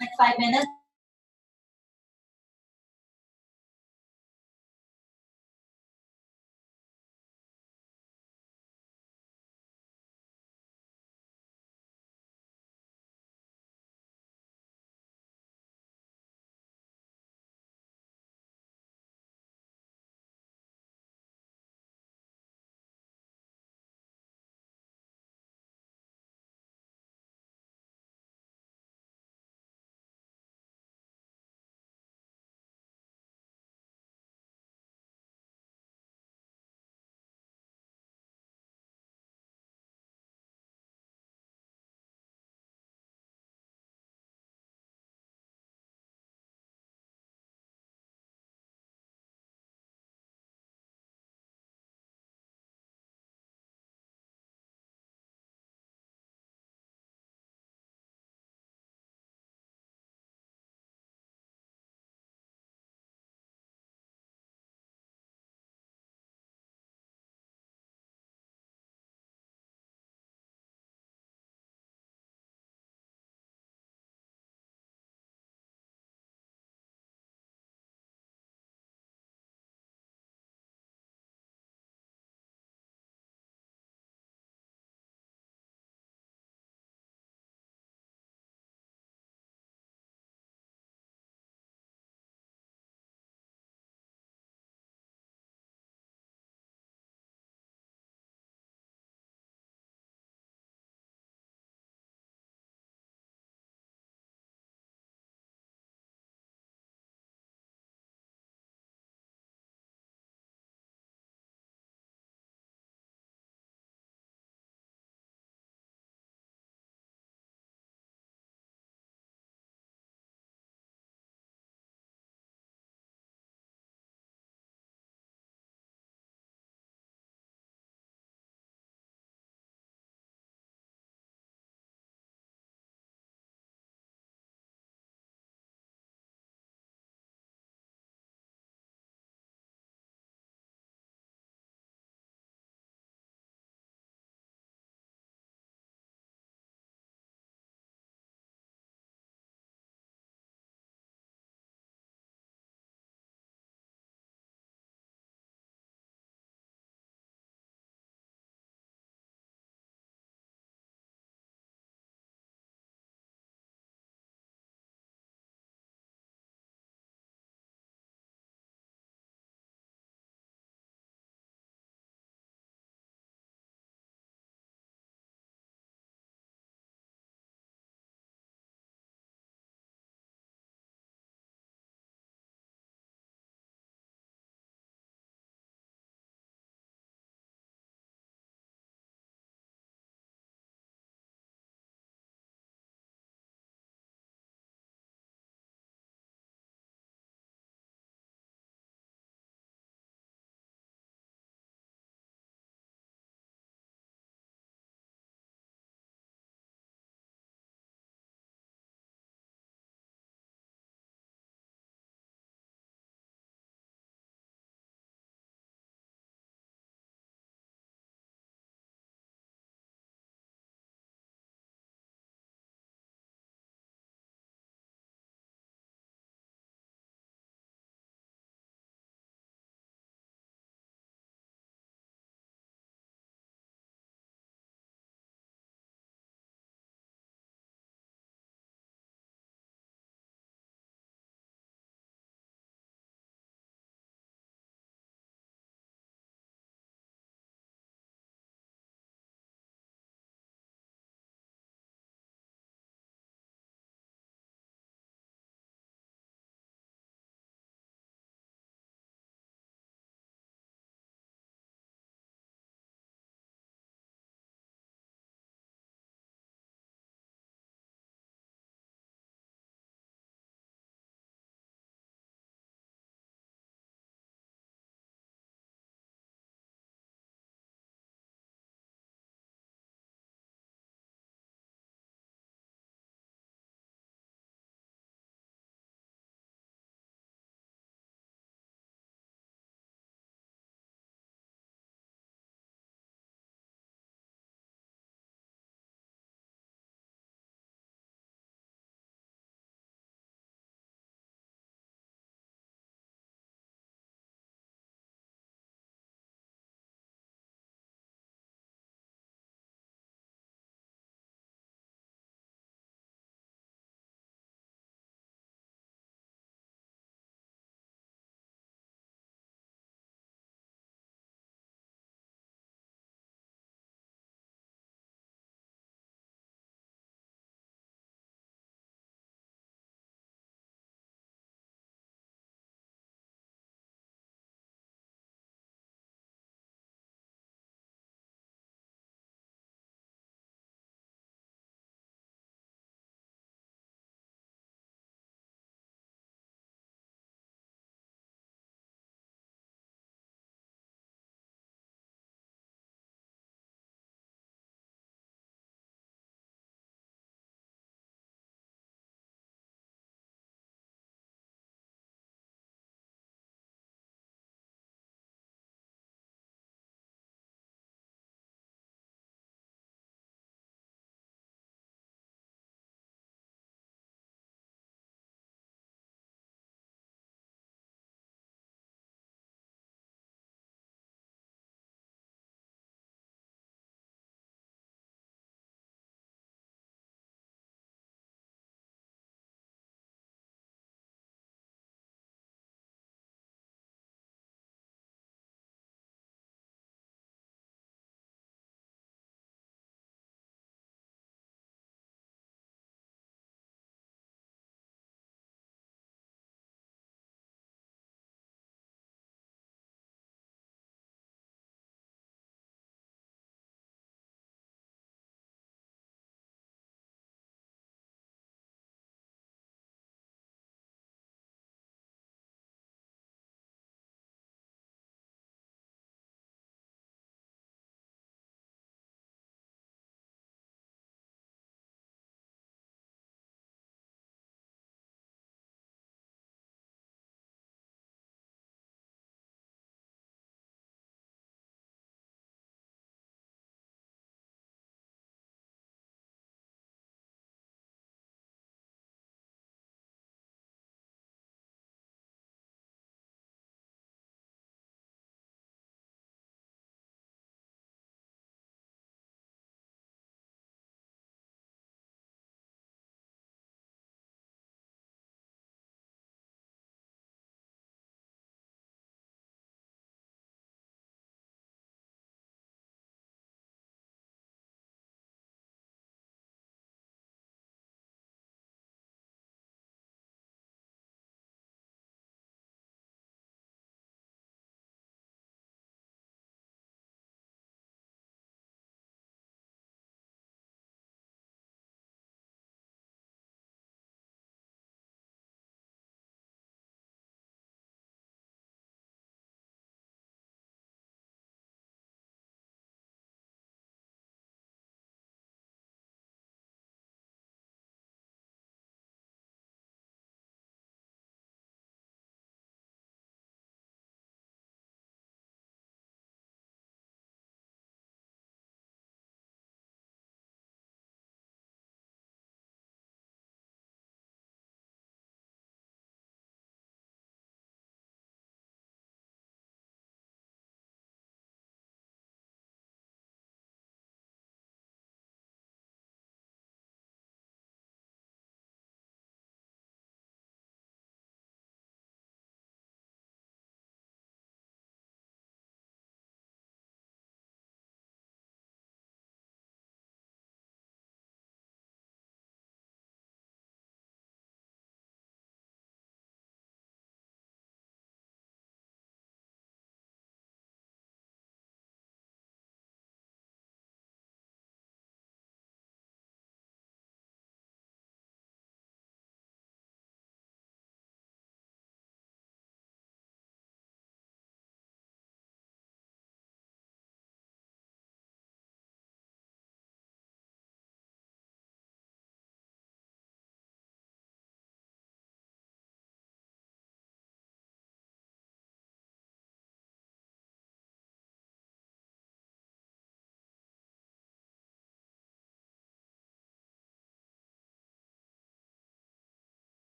Like 5 minutes.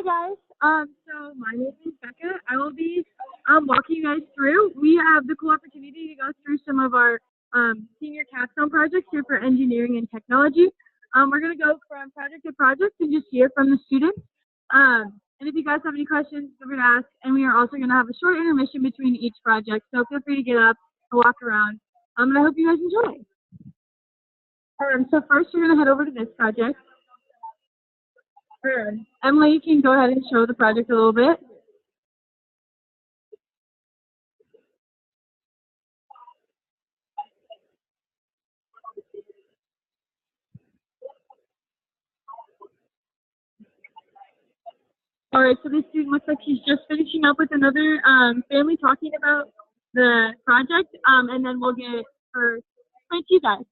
Hi guys. So my name is Becca. I will be walking you guys through. We have the cool opportunity to go through some of our senior capstone projects here for engineering and technology. We're gonna go from project to project and just hear from the students. And if you guys have any questions, feel free to ask. And we are also gonna have a short intermission between each project, so feel free to get up and walk around. And I hope you guys enjoy. So first, you're gonna head over to this project. Emily, you can go ahead and show the project a little bit. All right, so this student looks like she's just finishing up with another family talking about the project, and then we'll get her right to you guys.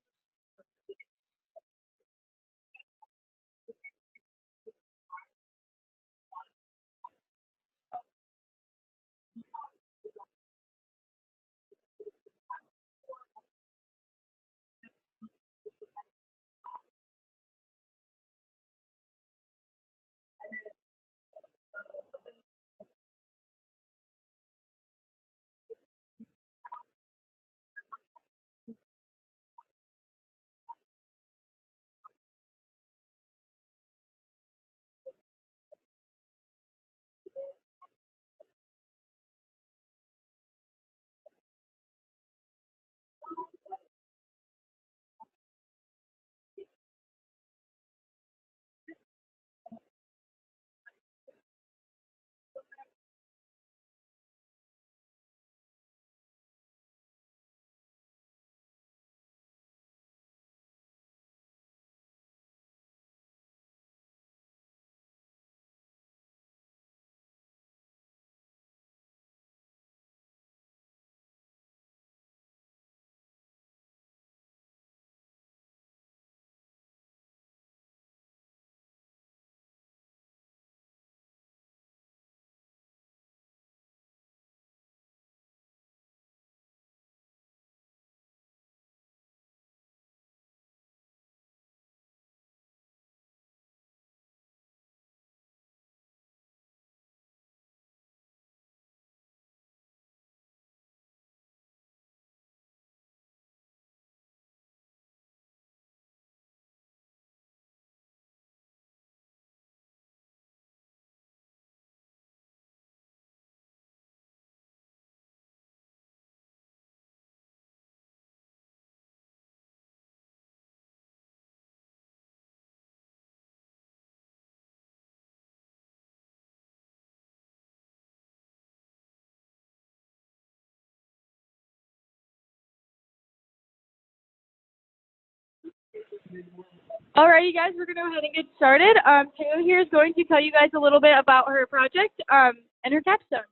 Alrighty, guys, we're gonna go ahead and get started. Taylor here is going to tell you guys a little bit about her project and her capstone.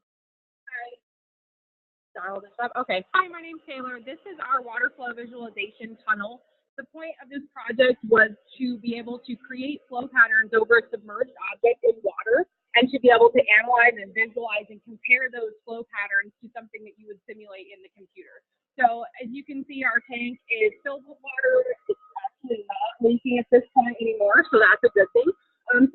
Start all this up. Okay. Hi, my name's Taylor. This is our water flow visualization tunnel. The point of this project was to be able to create flow patterns over a submerged object in water and to be able to analyze and visualize and compare those flow patterns to something that you would simulate in the computer. So as you can see, our tank is filled with water. It's actually not leaking at this point anymore, so that's a good thing.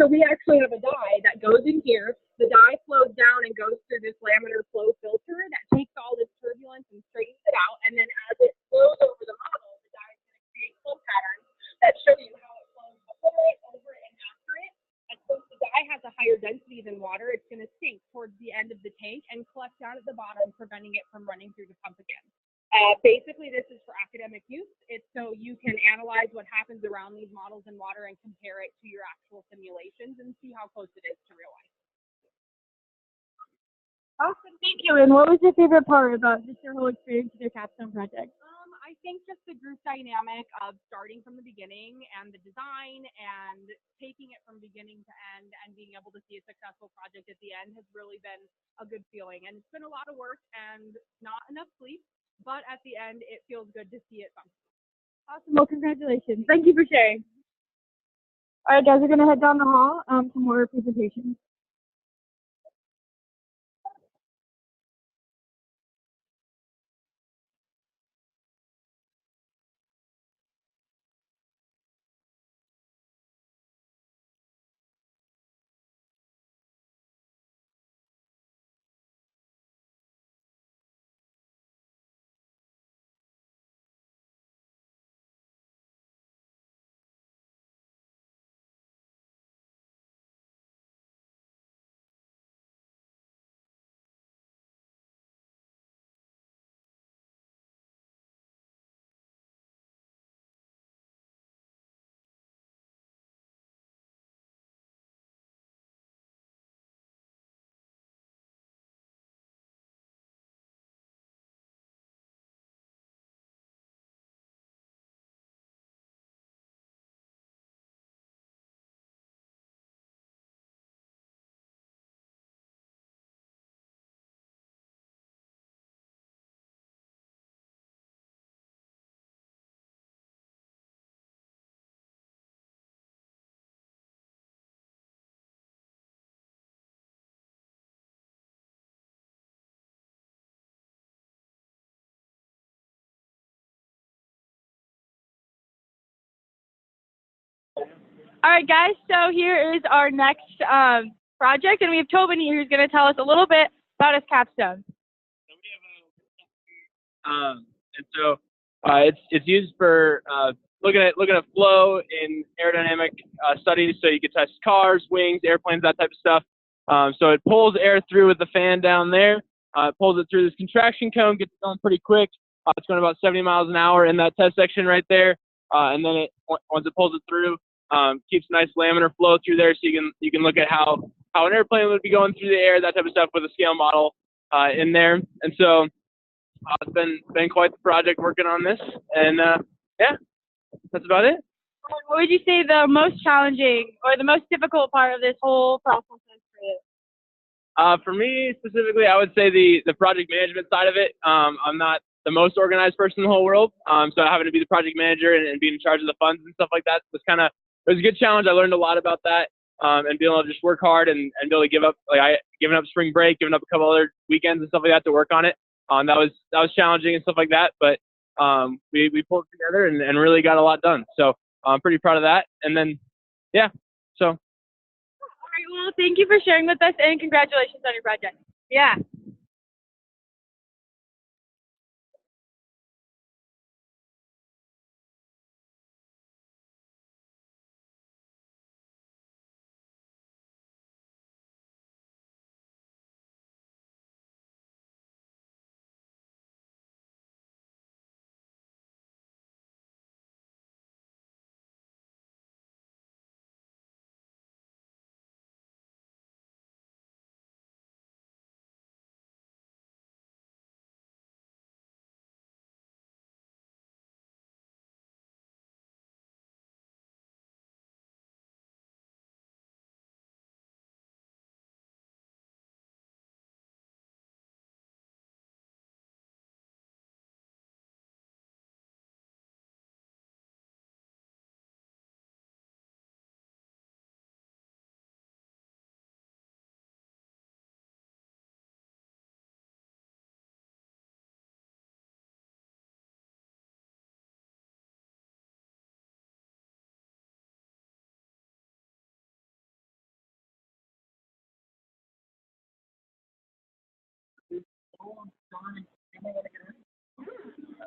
So we actually have a dye that goes in here. The dye flows down and goes through this laminar flow filter that takes all this turbulence and straightens it out. And then as it flows over the model, the dye is going to create flow patterns that show you how it flows before it, over it, and after it. And since the dye has a higher density than water, it's going to sink towards the end of the tank and collect down at the bottom, preventing it from running through the pump again. Basically, this is for academic use. It's so you can analyze what happens around these models in water and compare it to your actual simulations and see how close it is to real life. Awesome, thank you. And what was your favorite part about just your whole experience with your capstone project? I think just the group dynamic of starting from the beginning and the design and taking it from beginning to end and being able to see a successful project at the end has really been a good feeling. And it's been a lot of work and not enough sleep, but at the end, it feels good to see it function. Awesome. Well, congratulations. Thank you for sharing. All right, guys, we're going to head down the hall to more presentations. All right, guys, so here is our next project, and we have Tobin here who's going to tell us a little bit about his capstone. And so it's used for looking at flow in aerodynamic studies. So you can test cars, wings, airplanes, that type of stuff. So it pulls air through with the fan down there. It pulls it through this contraction cone, gets it going pretty quick. It's going about 70 miles an hour in that test section right there. And then once it pulls it through, keeps nice laminar flow through there. So you can look at how an airplane would be going through the air, that type of stuff, with a scale model in there. And so it's been quite the project working on this, and yeah, that's about it. What would you say the most challenging or the most difficult part of this whole process is for you? For me specifically, I would say the project management side of it. I'm not the most organized person in the whole world, so having to be the project manager and being in charge of the funds and stuff like that was it was a good challenge. I learned a lot about that, and being able to just work hard and be able to giving up spring break, giving up a couple other weekends and stuff like that to work on it. That was challenging and stuff like that, but we pulled together and really got a lot done. So I'm pretty proud of that. And then, yeah, so. All right, well, thank you for sharing with us, and congratulations on your project. Yeah.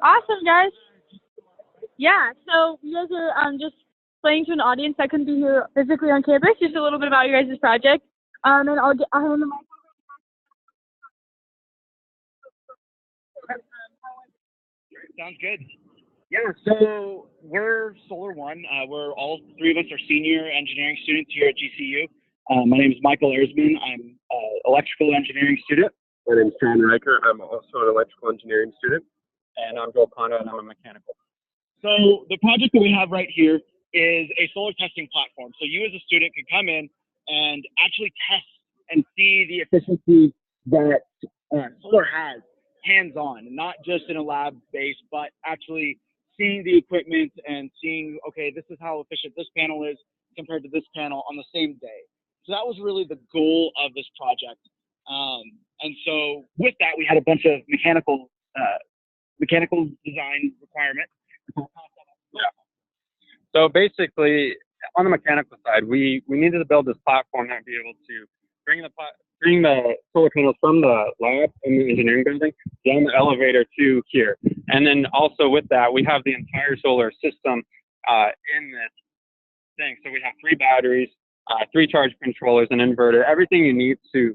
Awesome, guys. Yeah, so you guys are just playing to an audience that couldn't be here physically on campus. Just a little bit about your guys' project. And I'll hand the mic. Sounds good. Yeah, so we're Solar One. We're all three of us are senior engineering students here at GCU. My name is Michael Erzman. I'm an electrical engineering student. My name is John Riker. I'm also an electrical engineering student. And I'm Joel Conda, and I'm a mechanical. So the project that we have right here is a solar testing platform. So you as a student can come in and actually test and see the efficiency that solar has hands-on, not just in a lab base, but actually seeing the equipment and seeing, okay, this is how efficient this panel is compared to this panel on the same day. So that was really the goal of this project. And so with that, we had a bunch of mechanical design requirement. Yeah. So basically, on the mechanical side, we needed to build this platform that would be able to bring the solar panels from the lab in the engineering building down the elevator to here. And then also with that, we have the entire solar system in this thing. So we have 3 batteries, 3 charge controllers, an inverter, everything you need to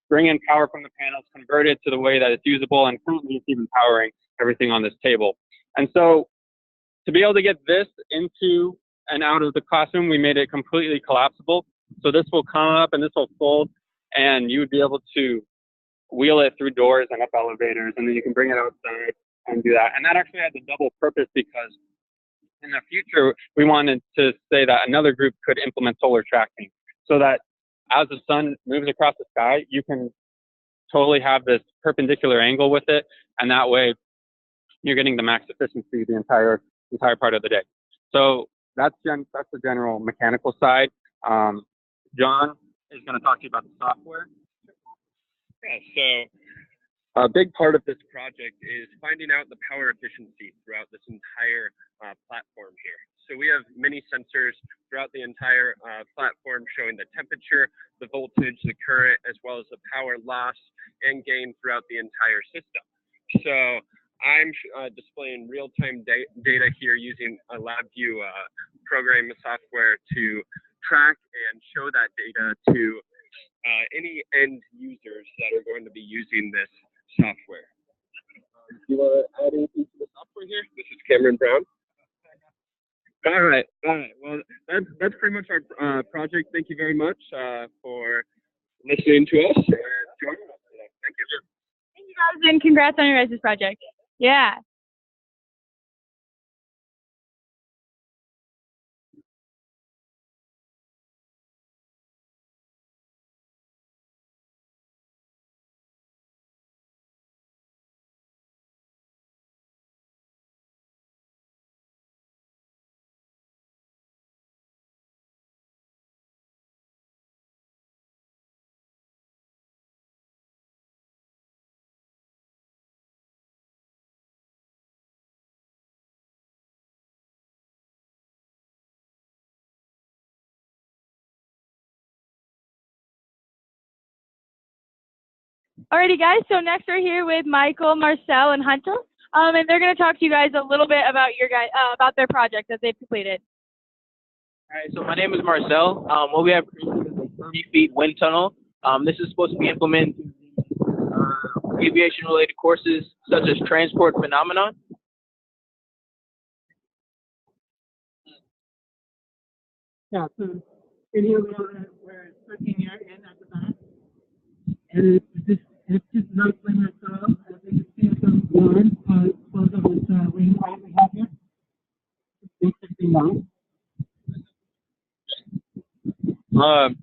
bring in power from the panels, convert it to the way that it's usable, and currently it's even powering everything on this table. And so to be able to get this into and out of the classroom, we made it completely collapsible. So this will come up and this will fold, and you would be able to wheel it through doors and up elevators, and then you can bring it outside and do that. And that actually has a double purpose, because in the future, we wanted to say that another group could implement solar tracking, so that as the sun moves across the sky, you can totally have this perpendicular angle with it, and that way you're getting the max efficiency the entire part of the day. So that's the general mechanical side. John is going to talk to you about the software. Yeah, so a big part of this project is finding out the power efficiency throughout this entire platform here. So we have many sensors throughout the entire platform showing the temperature, the voltage, the current, as well as the power loss and gain throughout the entire system. So I'm displaying real-time data here using a LabVIEW program software to track and show that data to any end users that are going to be using this software. Do you want to add anything to the software here? This is Cameron Brown. All right. Well, that's pretty much our project. Thank you very much for listening to us and joining us today. Thank you. Thank you guys, and congrats on your guys' project. Yeah. Alrighty, guys. So next we're here with Michael, Marcel, and Hunter, and they're going to talk to you guys a little bit about about their project that they've completed. All right, so my name is Marcel. What we have created is a 30-feet wind tunnel. This is supposed to be implemented in aviation-related courses such as transport phenomenon. Yeah, so in here we're looking at in at the back, and it's just nice when it's as you can see some lines close of this wing light we have here. It's 69.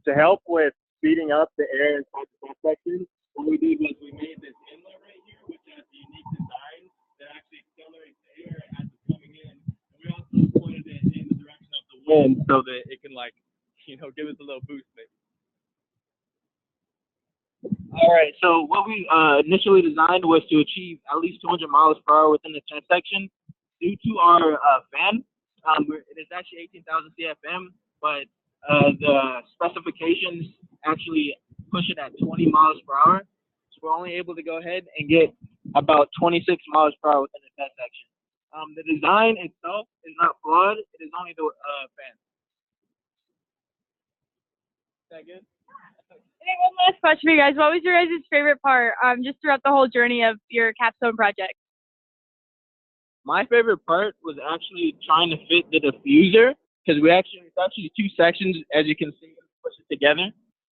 To help with speeding up the air inside the cross section, what we did was we made this inlet right here, which has a unique design that actually accelerates the air as it's coming in. And we also pointed it in the direction of the wind so that it can, like, give us a little boost maybe. All right, so what we initially designed was to achieve at least 200 miles per hour within the section. Due to our fan, it is actually 18,000 CFM, but the specifications actually push it at 20 miles per hour. So we're only able to go ahead and get about 26 miles per hour within the test section. The design itself is not flawed, it is only the fan. Is that good? And one last question for you guys. What was your guys' favorite part just throughout the whole journey of your capstone project? My favorite part was actually trying to fit the diffuser, because it's actually two sections, as you can see, push it together.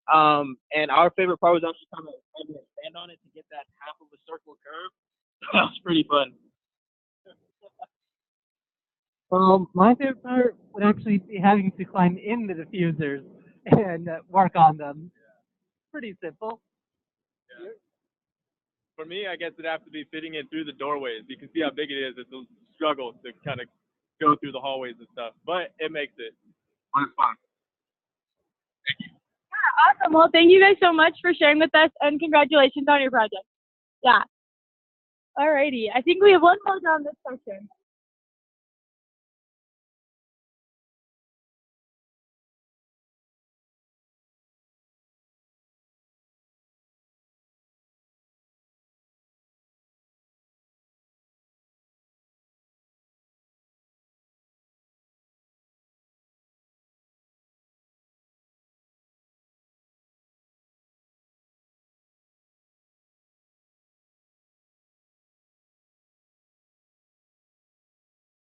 And our favorite part was actually kind of having to stand on it to get that half of a circle curve. That was pretty fun. My favorite part would actually be having to climb in the diffusers and work on them. Pretty simple. Yeah. For me, I guess it'd have to be fitting it through the doorways. You can see how big it is. It's a struggle to kind of go through the hallways and stuff, but it makes it fun. Thank you. Yeah, awesome. Well, thank you guys so much for sharing with us, and congratulations on your project. Yeah. Alrighty. I think we have one more down this section.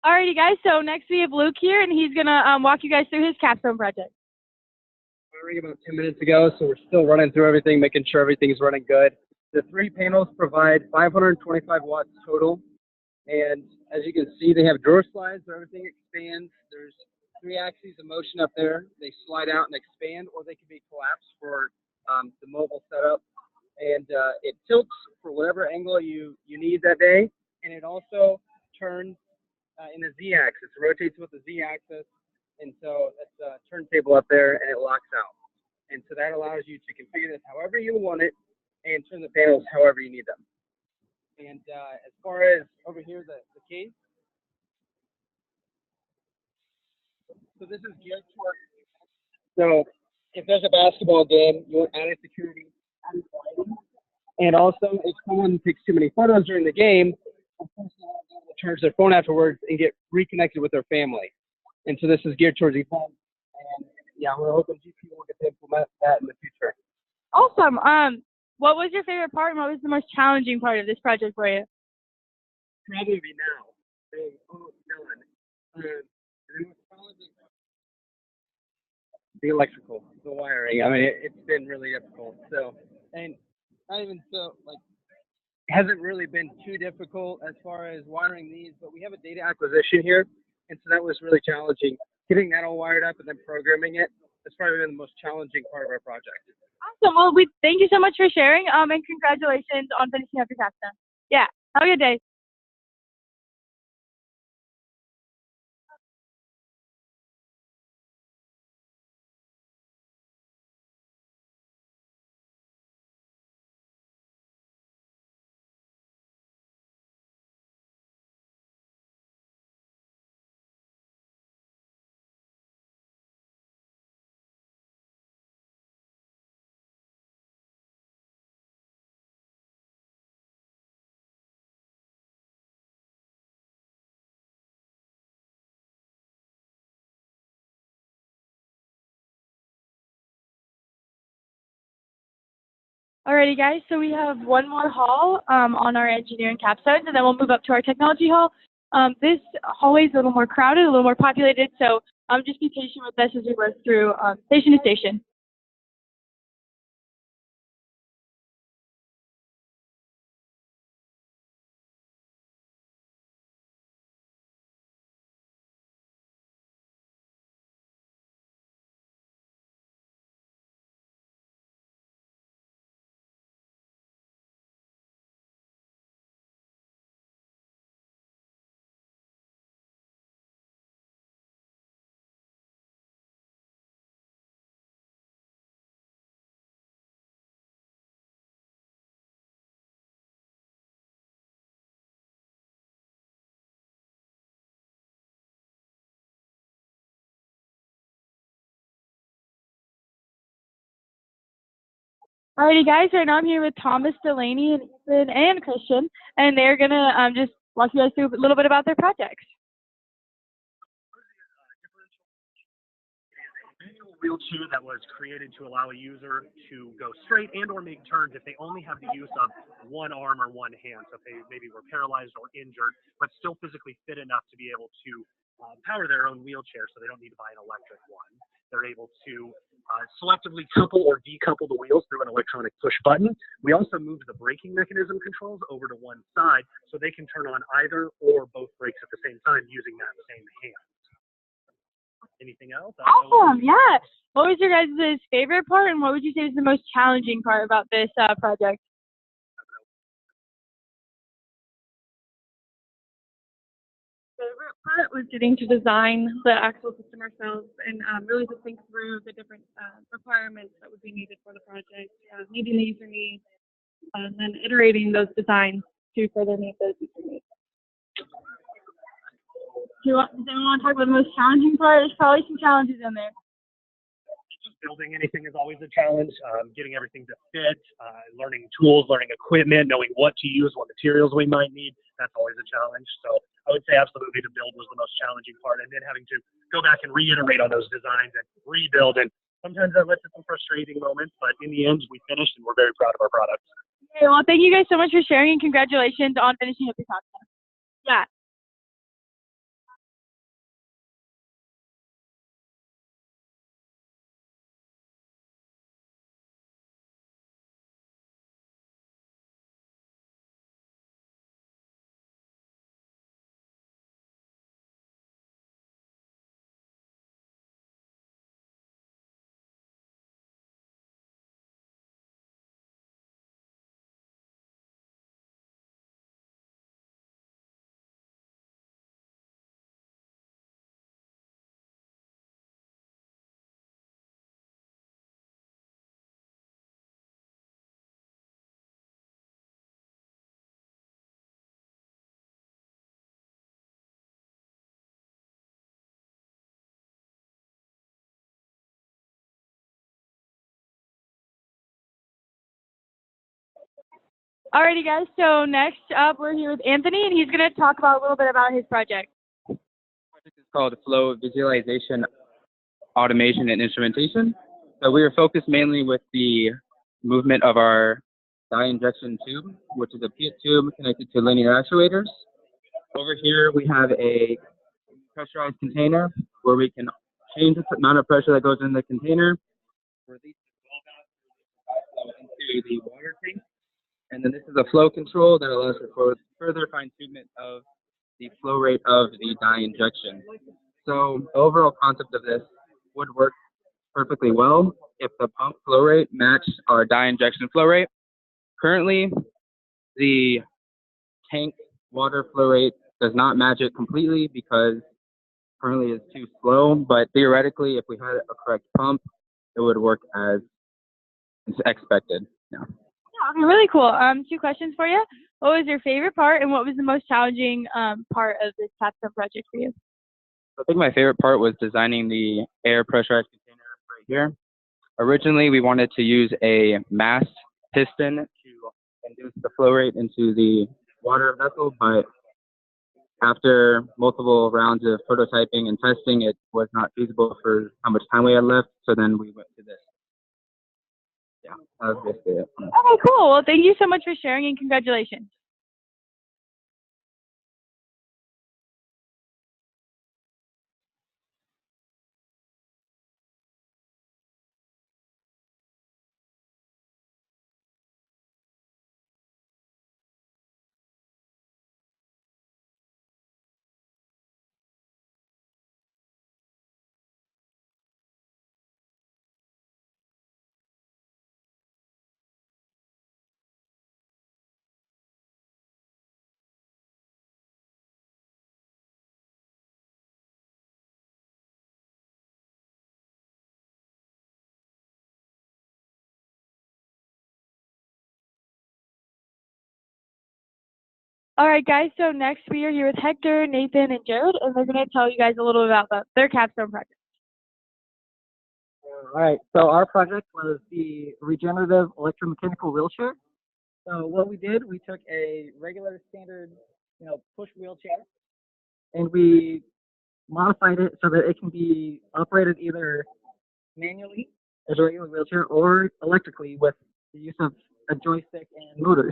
Alrighty, guys. So next we have Luke here, and he's gonna walk you guys through his capstone project. Firing about 10 minutes ago, so we're still running through everything, making sure everything's running good. The 3 panels provide 525 watts total, and as you can see, they have drawer slides where everything expands. There's 3 axes of motion up there. They slide out and expand, or they can be collapsed for the mobile setup. And it tilts for whatever angle you need that day, and it also turns in the Z-axis. It rotates with the Z-axis, and so that's a turntable up there, and it locks out. And so that allows you to configure this however you want it and turn the panels however you need them. And as far as over here, the case, So this is geared towards. So if there's a basketball game, you want added security, added lighting, and also if someone takes too many photos during the game, of course they won't be able to charge their phone afterwards and get reconnected with their family. And so this is geared towards events. And yeah, we're hoping GP will get to implement that in the future. Awesome. What was your favorite part and what was the most challenging part of this project for you? Probably now. Being almost done. And it was probably the electrical, the wiring. I mean, it's been really difficult. So, and not even so, like, hasn't really been too difficult as far as wiring these, but we have a data acquisition here. And so that was really challenging. Getting that all wired up and then programming it has probably been the most challenging part of our project. Awesome. Well, we thank you so much for sharing. And congratulations on finishing up your capstone. Yeah. Have a good day. Alrighty, guys. So we have one more hall on our engineering capstones, and then we'll move up to our technology hall. This hallway is a little more crowded, a little more populated, so just be patient with us as we work through station to station. Alrighty, guys. Right now I'm here with Thomas, Delaney, and Ethan, and Christian, and they're gonna just walk you guys through a little bit about their projects. Manual wheelchair that was created to allow a user to go straight and or make turns if they only have the use of one arm or one hand. So if they maybe were paralyzed or injured, but still physically fit enough to be able to power their own wheelchair, so they don't need to buy an electric one. They're able to selectively couple or decouple the wheels through an electronic push button. We also moved the braking mechanism controls over to one side so they can turn on either or both brakes at the same time using that same hand. Anything else? Awesome. Yeah. What was your guys' favorite part, and what would you say was the most challenging part about this project? Favorite part was getting to design the actual system ourselves and really to think through the different requirements that would be needed for the project, meeting the user needs, and then iterating those designs to further meet those user needs. Does anyone want to talk about the most challenging part? There's probably some challenges in there. Just building anything is always a challenge. Getting everything to fit, learning tools, learning equipment, knowing what to use, what materials we might need, that's always a challenge. So I would say absolutely the build was the most challenging part, and then having to go back and reiterate on those designs and rebuild. And sometimes that led to some frustrating moments, but in the end, we finished and we're very proud of our product. Okay, well, thank you guys so much for sharing, and congratulations on finishing up your podcast. Yeah. Alrighty, guys. So next up, we're here with Anthony, and he's going to talk about a little bit about his project. Project is called Flow Visualization, Automation, and Instrumentation. So we are focused mainly with the movement of our dye injection tube, which is a PIT tube connected to linear actuators. Over here, we have a pressurized container where we can change the amount of pressure that goes in the container, release the into the water tank. And then this is a flow control that allows for further fine-tunement of the flow rate of the dye injection. So the overall concept of this would work perfectly well if the pump flow rate matched our dye injection flow rate. Currently, the tank water flow rate does not match it completely because currently it's too slow, but theoretically, if we had a correct pump, it would work as expected. Yeah. Yeah, okay, really cool. Two questions for you. What was your favorite part, and what was the most challenging part of this capstone project for you? I think my favorite part was designing the air pressurized container right here. Originally, we wanted to use a mass piston to induce the flow rate into the water vessel, but after multiple rounds of prototyping and testing, it was not feasible for how much time we had left, so then we went to this. Yeah, that was basically it. Okay, cool. Well, thank you so much for sharing, and congratulations. All right, guys. So next we are here with Hector, Nathan, and Jared, and they're going to tell you guys a little bit about their capstone project. All right, so our project was the regenerative electromechanical wheelchair. So what we did, we took a regular standard, push wheelchair, and we modified it so that it can be operated either manually as a regular wheelchair or electrically with the use of a joystick and motors.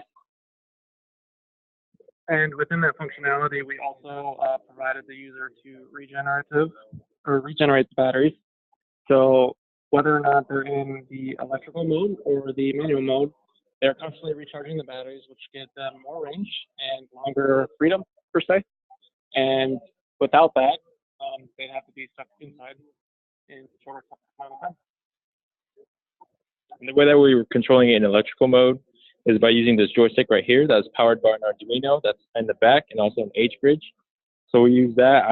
And within that functionality, we also provided the user to regenerate the batteries. So whether or not they're in the electrical mode or the manual mode, they're constantly recharging the batteries, which gives them more range and longer freedom, per se. And without that, they'd have to be stuck inside in a shorter amount of time. And the way that we were controlling it in electrical mode is by using this joystick right here that's powered by an Arduino that's in the back and also an H-bridge. So we use that,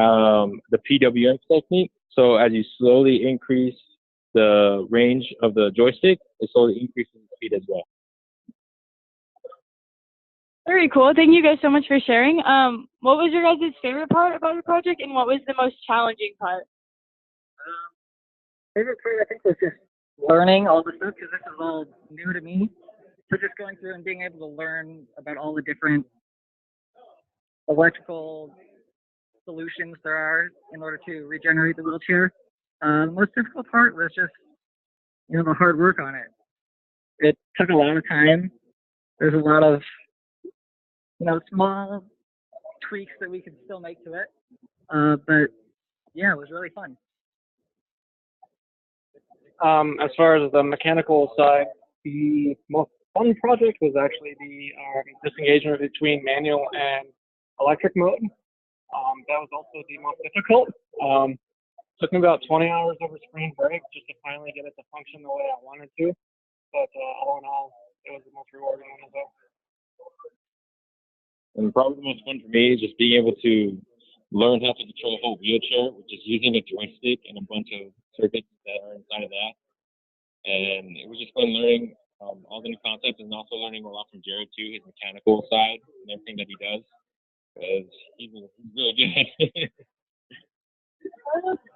the PWM technique. So as you slowly increase the range of the joystick, it slowly increases the speed as well. Very cool. Thank you guys so much for sharing. What was your guys' favorite part about your project, and what was the most challenging part? Favorite part, I think, was just learning all the stuff because this is all new to me. So just going through and being able to learn about all the different electrical solutions there are in order to regenerate the wheelchair. The most difficult part was just, the hard work on it. It took a lot of time. There's a lot of, small tweaks that we could still make to it. But yeah, it was really fun. As far as the mechanical side, the most fun project was actually the disengagement between manual and electric mode. That was also the most difficult. Took me about 20 hours over spring break just to finally get it to function the way I wanted to. But all in all, it was the most rewarding one as well. And probably the most fun for me is just being able to learn how to control a whole wheelchair, which is using a joystick and a bunch of circuits that are inside of that. And it was just fun learning all the new concepts and also learning a lot from Jared too, his mechanical side and everything that he does. Because he's really good.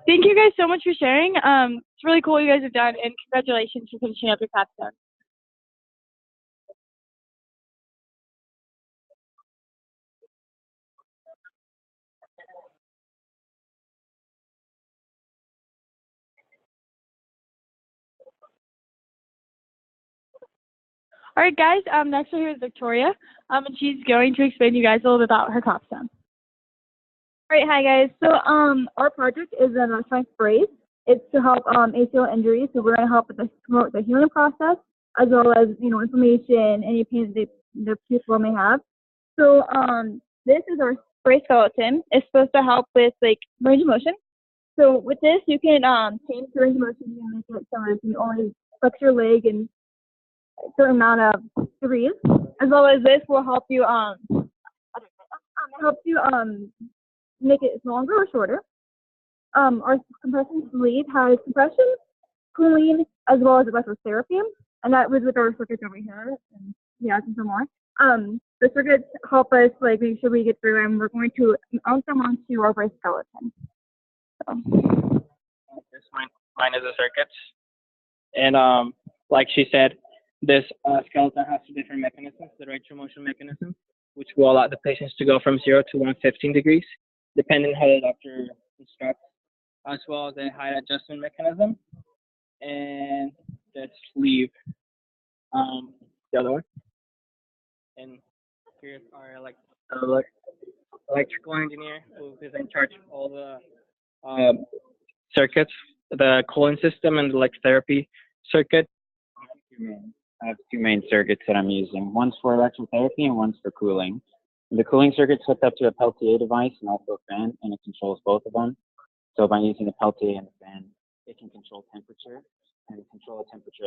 Thank you guys so much for sharing. It's really cool what you guys have done, and congratulations for finishing up your capstone. All right, guys. Next we're here with Victoria. And she's going to explain to you guys a little bit about her capstone. All right, hi guys. So our project is an electronic brace. It's to help ACL injuries. So we're going to help with promote the healing process as well as inflammation, any pain that the people may have. So this is our brace skeleton. It's supposed to help with like range of motion. So with this, you can change the range of motion and make it so that you only flex your leg in a certain amount of degrees, as well as this will help you make it longer or shorter. Our compression sleeve has compression, cooling, as well as electrotherapy, and that was with our circuits over here. And yeah, and some more. The circuits help us like make sure we get through, and we're going to mount them onto our brace skeleton. So. This mine is a circuit, and like she said, this skeleton has two different mechanisms: the range of motion mechanism, which will allow the patients to go from 0 to 115 degrees, depending on how the doctor instructs, as well as the height adjustment mechanism, and the sleeve, the other one. And here's our electrical engineer, who is in charge of all the circuits, the cooling system and the electrotherapy circuit. I have two main circuits that I'm using. One's for electrotherapy and one's for cooling. The cooling circuit's hooked up to a Peltier device and also a fan, and it controls both of them. So by using the Peltier and the fan, it can control temperature and control the temperature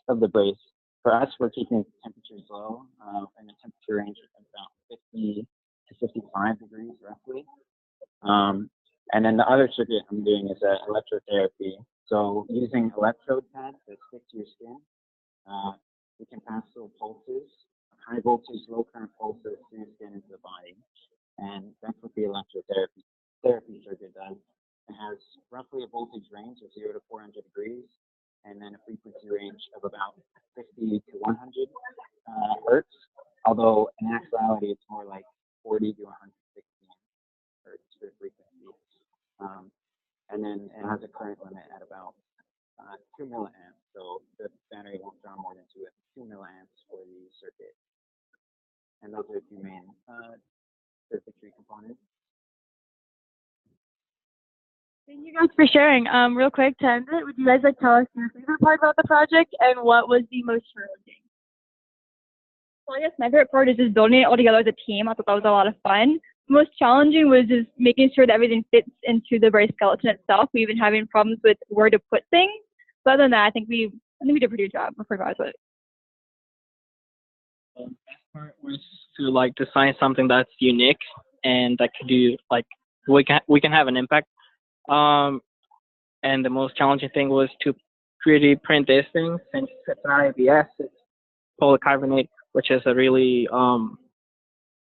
of the brace. For us, we're keeping temperatures low in a temperature range of about 50 to 55 degrees roughly. And then the other circuit I'm doing is electrotherapy. So using electrode pads that stick to your skin, we can pass through pulses, high voltage, low current pulses through your skin into the body. And that's what the electrotherapy circuit does. It has roughly a voltage range of 0 to 400 degrees, and then a frequency range of about 50 to 100 hertz, although in actuality it's more like 40 to 160 hertz for frequency. And then it has a current limit at about 2 milliamps, so the battery won't draw more than 2 milliamps for the circuit. And those are the two main circuitry components. Thank you guys for sharing. Real quick, to end it, would you guys like to tell us your favorite part about the project and what was the most challenging? Well, I guess my favorite part is just building it all together as a team. I thought that was a lot of fun. The most challenging was just making sure that everything fits into the brace skeleton itself. We've been having problems with where to put things. But other than that, I think we did a pretty good job. We're pretty proud of it. The best part was to like design something that's unique and that could do like we can have an impact. And the most challenging thing was to 3D print this thing, since it's not ABS, it's polycarbonate, which is a really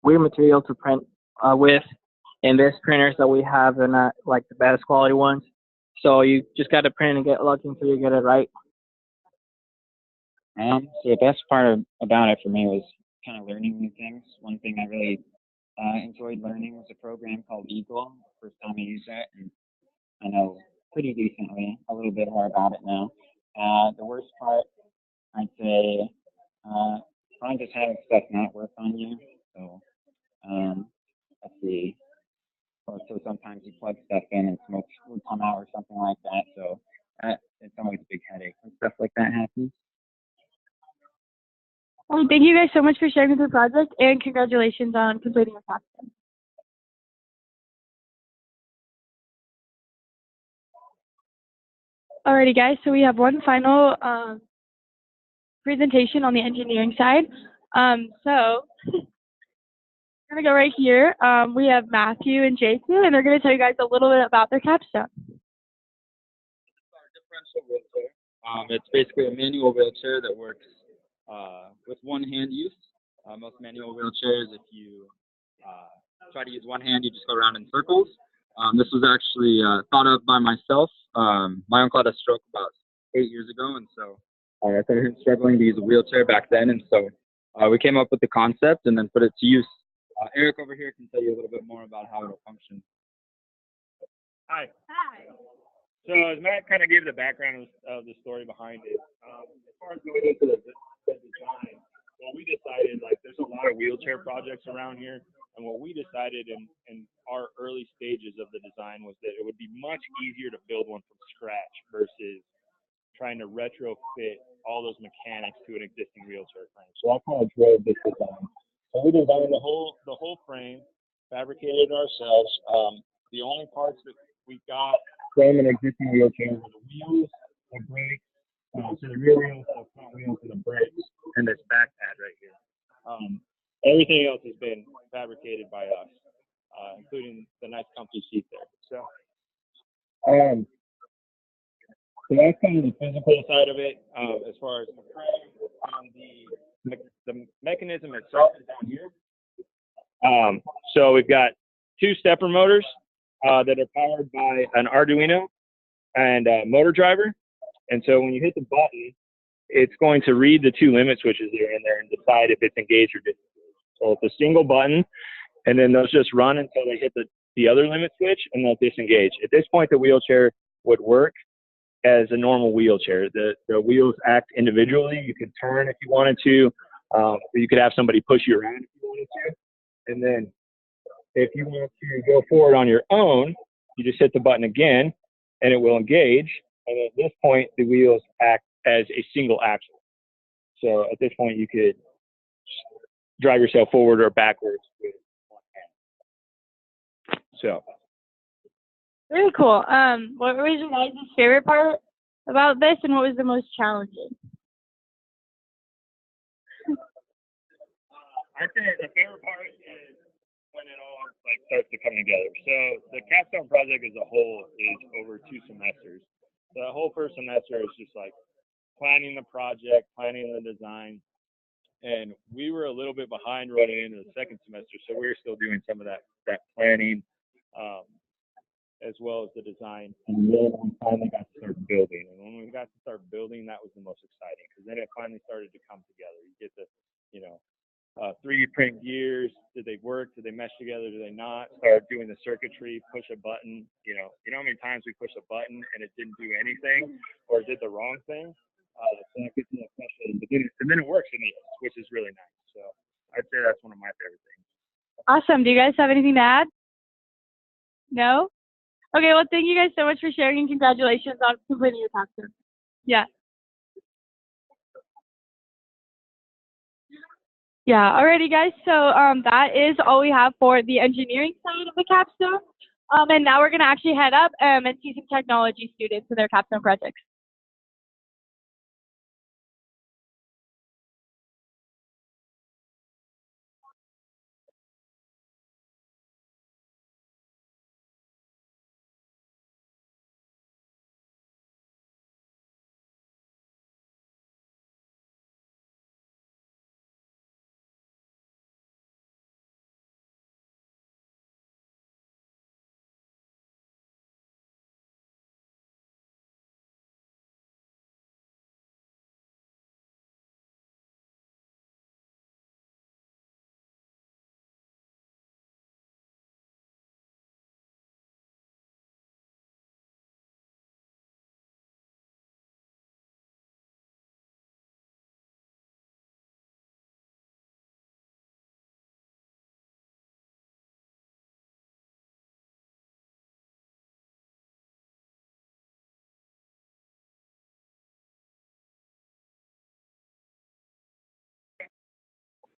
weird material to print with. And these printers that we have are not like the best quality ones. So you just got to print and get lucky until you get it right. So the best part about it for me was kind of learning new things. One thing I really enjoyed learning was a program called Eagle. First time I used that, and I know pretty decently a little bit more about it now. The worst part, I'd say, probably just having stuff not work on you. So let's see. So sometimes you plug stuff in and smoke will come out or something like that. So it's always a big headache when stuff like that happens. Well, thank you guys so much for sharing the project, and congratulations on completing your capstone. Alrighty, guys. So we have one final presentation on the engineering side. So we're gonna go right here. We have Matthew and Jason, and they're gonna tell you guys a little bit about their capstone. Differential wheelchair. It's basically a manual wheelchair that works with one hand use. Most manual wheelchairs, if you try to use one hand, you just go around in circles. This was actually thought of by myself. My uncle had a stroke about 8 years ago, and so I started struggling to use a wheelchair back then, and so we came up with the concept and then put it to use. Eric over here can tell you a little bit more about how it'll function. Hi. Hi. So as Matt kind of gave the background of the story behind it, as far as going into the design, decided, like, there's a lot of wheelchair projects around here, and what we decided in our early stages of the design was that it would be much easier to build one from scratch versus trying to retrofit all those mechanics to an existing wheelchair frame. So that kind of drove this design. So we designed the whole frame, fabricated it ourselves. The only parts that we got from an existing wheelchair were the wheels, the brakes, so the rear wheels, the front wheels, and the brakes, and this back pad right here. Everything else has been fabricated by us, including the nice comfy seat there. So that's kind of the physical side of it. As far as the frame, the mechanism itself is down here. So we've got two stepper motors that are powered by an Arduino and a motor driver. And so when you hit the button, it's going to read the two limit switches that are in there and decide if it's engaged or disengaged. So it's a single button, and then those just run until they hit the other limit switch, and they'll disengage. At this point, the wheelchair would work as a normal wheelchair. The wheels act individually. You could turn if you wanted to. You could have somebody push you around if you wanted to. And then if you want to go forward on your own, you just hit the button again, and it will engage. And at this point, the wheels act as a single axle. So at this point, you could drive yourself forward or backwards with one hand. So. Very cool. What was your guys' favorite part about this, and what was the most challenging? I'd say the favorite part is when it all starts to come together. So the capstone project as a whole is over 2 semesters. The whole first semester is just like planning the project, planning the design, and we were a little bit behind running into the second semester, so we were still doing some of that planning, as well as the design. And then we finally got to start building. And when we got to start building, that was the most exciting, because then it finally started to come together. You get the, 3D print gears. Did they work? Did they mesh together? Did they not? Start doing the circuitry, push a button. You know how many times we pushed a button and it didn't do anything or did the wrong thing? So that gets a little frustrating. And then it works in the end, which is really nice. So I'd say that's one of my favorite things. Awesome. Do you guys have anything to add? No? Okay, well, thank you guys so much for sharing, and congratulations on completing your capstone. Yeah. Yeah, alrighty guys, so that is all we have for the engineering side of the capstone. And now we're going to actually head up and see some technology students in their capstone projects.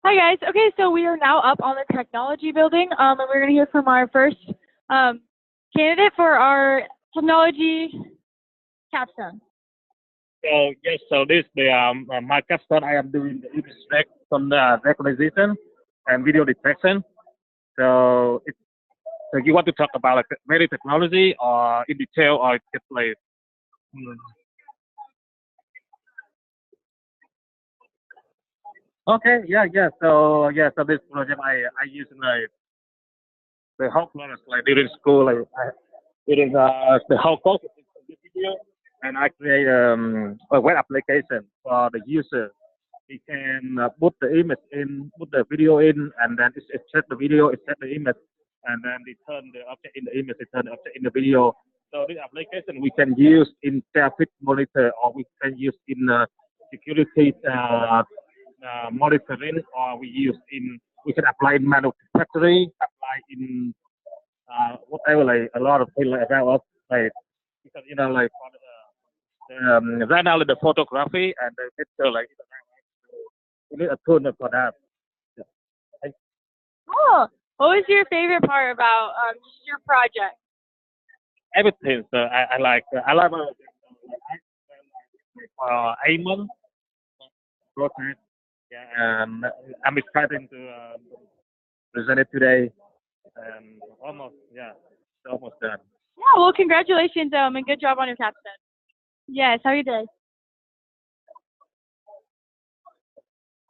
Hi guys. Okay, so we are now up on the technology building, and we're going to hear from our first candidate for our technology capstone. So yes, so this the my capstone. I am doing the image from the recognition and video detection. So it's so you want to talk about like very technology or in detail or just like. Okay, yeah. So this project I use in the whole class like during school during the whole course of this video, and I create a web application for the user. He can put the image in, put the video in, and then it set the video, it set the image, and then return the object in the image, return the object in the video. So this application we can use in traffic monitor, or we can use in security monitoring, or we can apply in manufacturing, apply in whatever, like a lot of things like about us, like because like for right now like the photography and the picture, like we need a tool for that. Yeah. Cool. What was your favorite part about just your project? Everything. So I like Aimon process. Yeah, and I'm excited to present it today. Almost done. Yeah, well, congratulations, and good job on your capstone. Yes, how are you doing?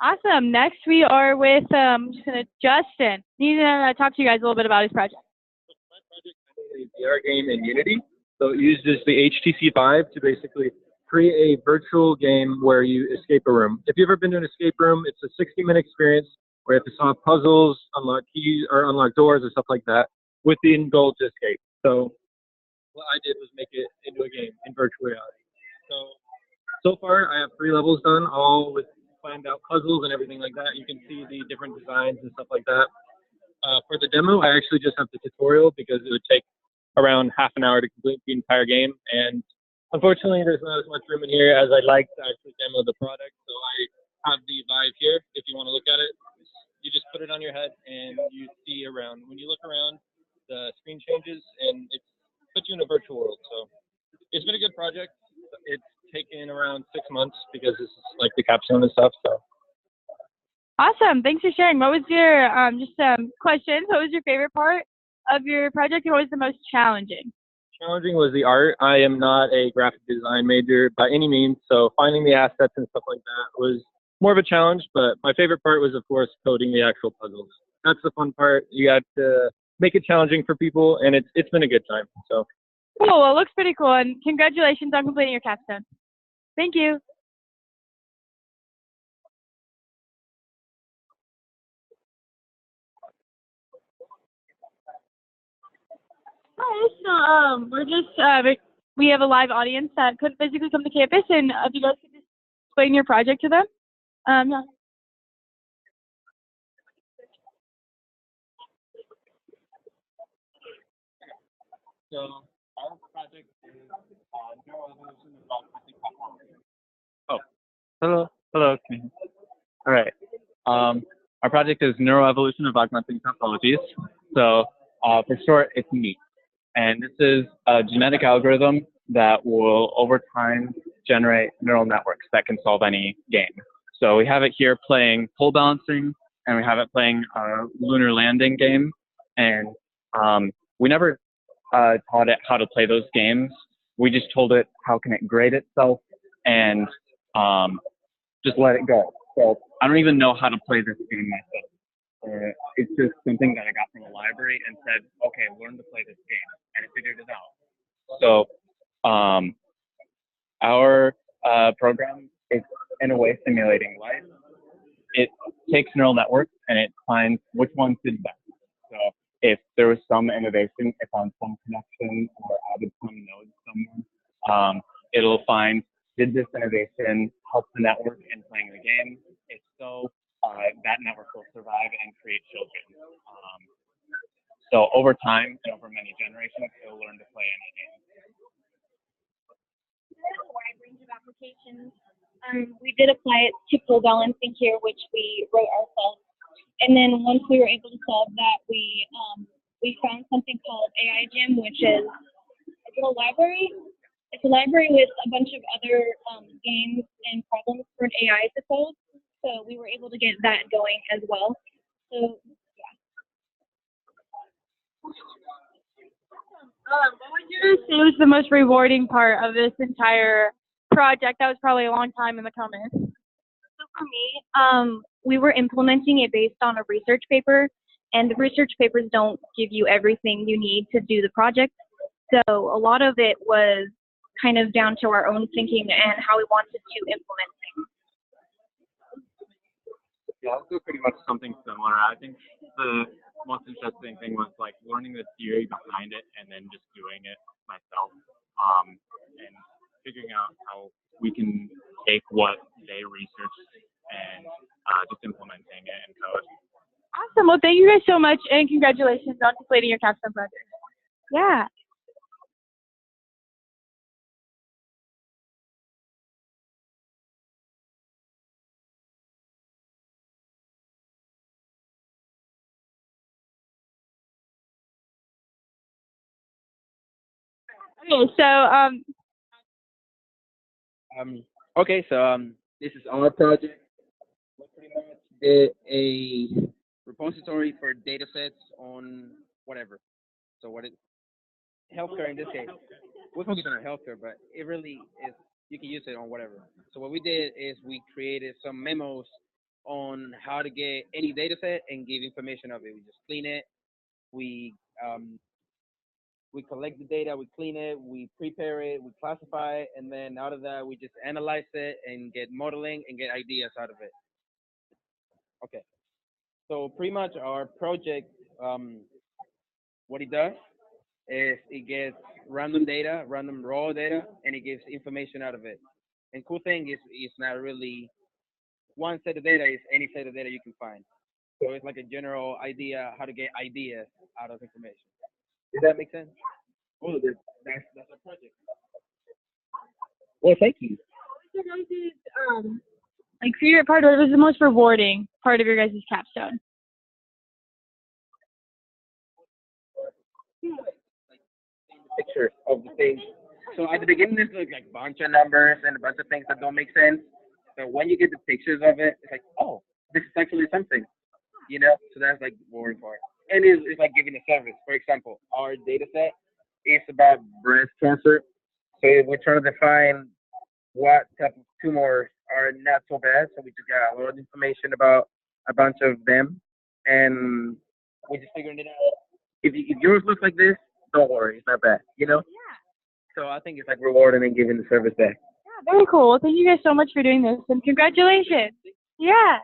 Awesome. Next, we are with Justin. He's gonna talk to you guys a little bit about his project. A VR game in Unity. So it uses the HTC 5 to basically create a virtual game where you escape a room. If you've ever been to an escape room, it's a 60-minute experience where you have to solve puzzles, unlock keys, or unlock doors or stuff like that with the end goal to escape. So what I did was make it into a game in virtual reality. So far, I have 3 levels done, all with planned out puzzles and everything like that. You can see the different designs and stuff like that. For the demo, I actually just have the tutorial because it would take around half an hour to complete the entire game. And unfortunately, there's not as much room in here as I'd like to actually demo the product. So I have the Vive here. If you want to look at it, you just put it on your head and you see around. When you look around, the screen changes and it puts you in a virtual world. So it's been a good project. It's taken around 6 months because this is like the capstone and stuff. So. Awesome. Thanks for sharing. What was your questions? What was your favorite part of your project, and what was the most challenging? Challenging was the art. I am not a graphic design major by any means, so finding the assets and stuff like that was more of a challenge. But my favorite part was, of course, coding the actual puzzles. That's the fun part. You got to make it challenging for people, and it's been a good time. So. Cool. Well, it looks pretty cool, and congratulations on completing your capstone. Thank you. Hi, so we're just we have a live audience that couldn't physically come to campus, and if you guys could just explain your project to them. Yeah. So our project is neuroevolution of augmented technology. Oh, hello. All right. Our project is neuroevolution of augmented technologies. So for short, it's NEAT. And this is a genetic algorithm that will, over time, generate neural networks that can solve any game. So we have it here playing pole balancing, and we have it playing a lunar landing game. And we never taught it how to play those games. We just told it how can it grade itself and just let it go. So I don't even know how to play this game myself. It's just something that I got from a library and said, okay, learn to play this game, and it figured it out. So our program is in a way simulating life. It takes neural networks and it finds which one fits best. So if there was some innovation, it found some connection or added some nodes somewhere, it'll find, did this innovation help the network in playing the game? If so, that network will survive and create children. So over time and over many generations, it'll learn to play any game. There's a wide range of applications. We did apply it to pole balancing here, which we wrote ourselves. And then once we were able to solve that, we found something called AI Gym, which is a little library. It's a library with a bunch of other games and problems for an AI to solve. So we were able to get that going as well. So yeah. What would you say was the most rewarding part of this entire project? That was probably a long time in the coming. So for me, we were implementing it based on a research paper, and the research papers don't give you everything you need to do the project. So a lot of it was kind of down to our own thinking and how we wanted to implement things. Yeah, I'll do pretty much something similar. I think the most interesting thing was like learning the theory behind it and then just doing it myself, and figuring out how we can take what they researched and just implementing it in code. Awesome. Well, thank you guys so much, and congratulations on completing your capstone project. Yeah. Okay, so this is our project. We pretty much did a repository for data sets on whatever. So what it healthcare in this case. We're focusing on healthcare, but it really is you can use it on whatever. So what we did is we created some memos on how to get any data set and give information of it. We just clean it, we we collect the data, we clean it, we prepare it, we classify it, and then out of that we just analyze it and get modeling and get ideas out of it. Okay. So pretty much our project, what it does is it gets random data, random raw data, and it gives information out of it. And cool thing is it's not really one set of data, it's any set of data you can find. So it's like a general idea how to get ideas out of information. Does that make sense? Oh, that's our project. Well, thank you. what's your guys' like favorite part, or what was the most rewarding part of your guys' capstone? Pictures of the things. So at the beginning, there's like a bunch of numbers and a bunch of things that don't make sense. But when you get the pictures of it, it's like, oh, this is actually something, you know? So that's like the rewarding part. And it's like giving a service. For example, our data set is about breast cancer. So we're trying to define what type of tumors are not so bad. So we just got a lot of information about a bunch of them. And we're just figuring it out. If yours looks like this, don't worry, it's not bad, you know? Yeah. So I think it's like rewarding and giving the service back. Yeah, very cool. Well, thank you guys so much for doing this, and congratulations. Yeah.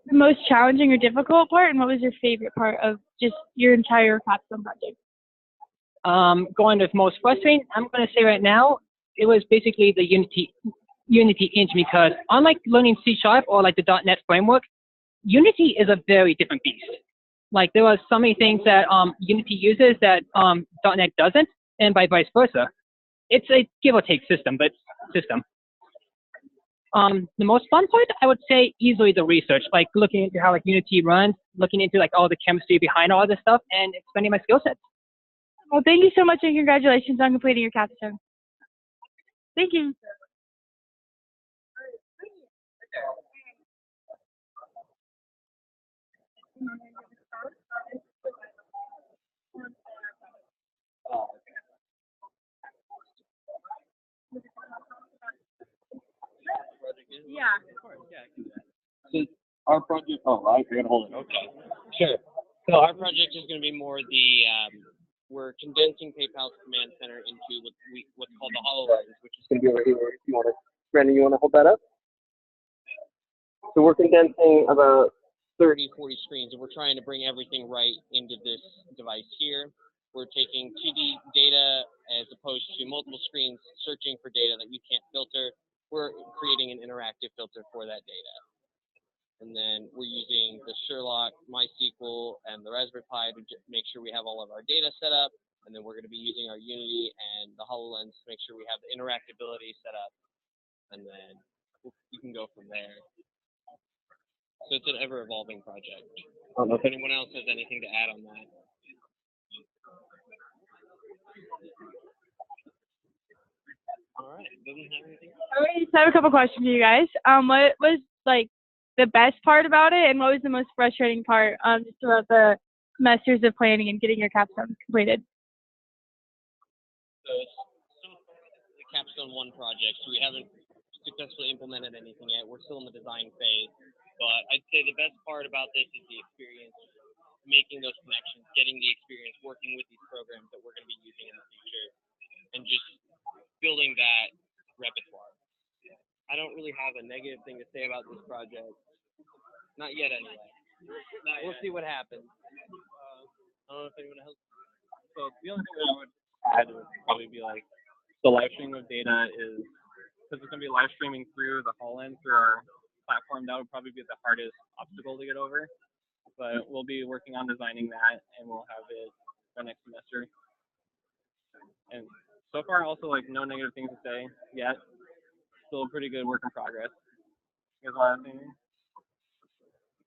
The most challenging or difficult part, and what was your favorite part of just your entire capstone project? Going with most frustrating, I'm going to say right now, it was basically the Unity engine, because unlike learning C# or like the .NET framework, Unity is a very different beast. Like there are so many things that Unity uses that .NET doesn't, and vice versa. It's a give or take system, but system. The most fun part, I would say, easily the research, like looking into how like Unity runs, looking into like all the chemistry behind all this stuff, and expanding my skill sets. Well, thank you so much, and congratulations on completing your capstone. Thank you. Yeah. So our project, oh, right, you're gonna hold it. Okay. Sure. So our project is gonna be more the, we're condensing PayPal's command center into what's called the HoloLens, which is gonna be over here. If you wanna, Brandon, you wanna hold that up? So we're condensing about 30, 40 screens, and we're trying to bring everything right into this device here. we're taking 2D data as opposed to multiple screens searching for data that you can't filter. We're creating an interactive filter for that data. And then we're using the Sherlock, MySQL, and the Raspberry Pi to make sure we have all of our data set up. And then we're going to be using our Unity and the HoloLens to make sure we have the interactability set up. And then we can go from there. So it's an ever-evolving project. I don't know if anyone else has anything to add on that. All right. Doesn't have anything. I just have a couple questions for you guys. What was like the best part about it, and what was the most frustrating part just throughout the semesters of planning and getting your capstone completed? So it's still the Capstone 1 project, so we haven't successfully implemented anything yet. We're still in the design phase. But I'd say the best part about this is the experience, making those connections, getting the experience, working with these programs that we're going to be using in the future, and just building that repertoire. I don't really have a negative thing to say about this project. Not yet, anyway. We'll see what happens. I don't know if anyone else. So the only thing that I would add would probably be like the live streaming of data is, because it's going to be live streaming through the HoloLens through our platform, that would probably be the hardest obstacle to get over. But we'll be working on designing that, and we'll have it by next semester. And so far, also like no negative things to say yet. Still a pretty good work in progress. You guys want to say anything?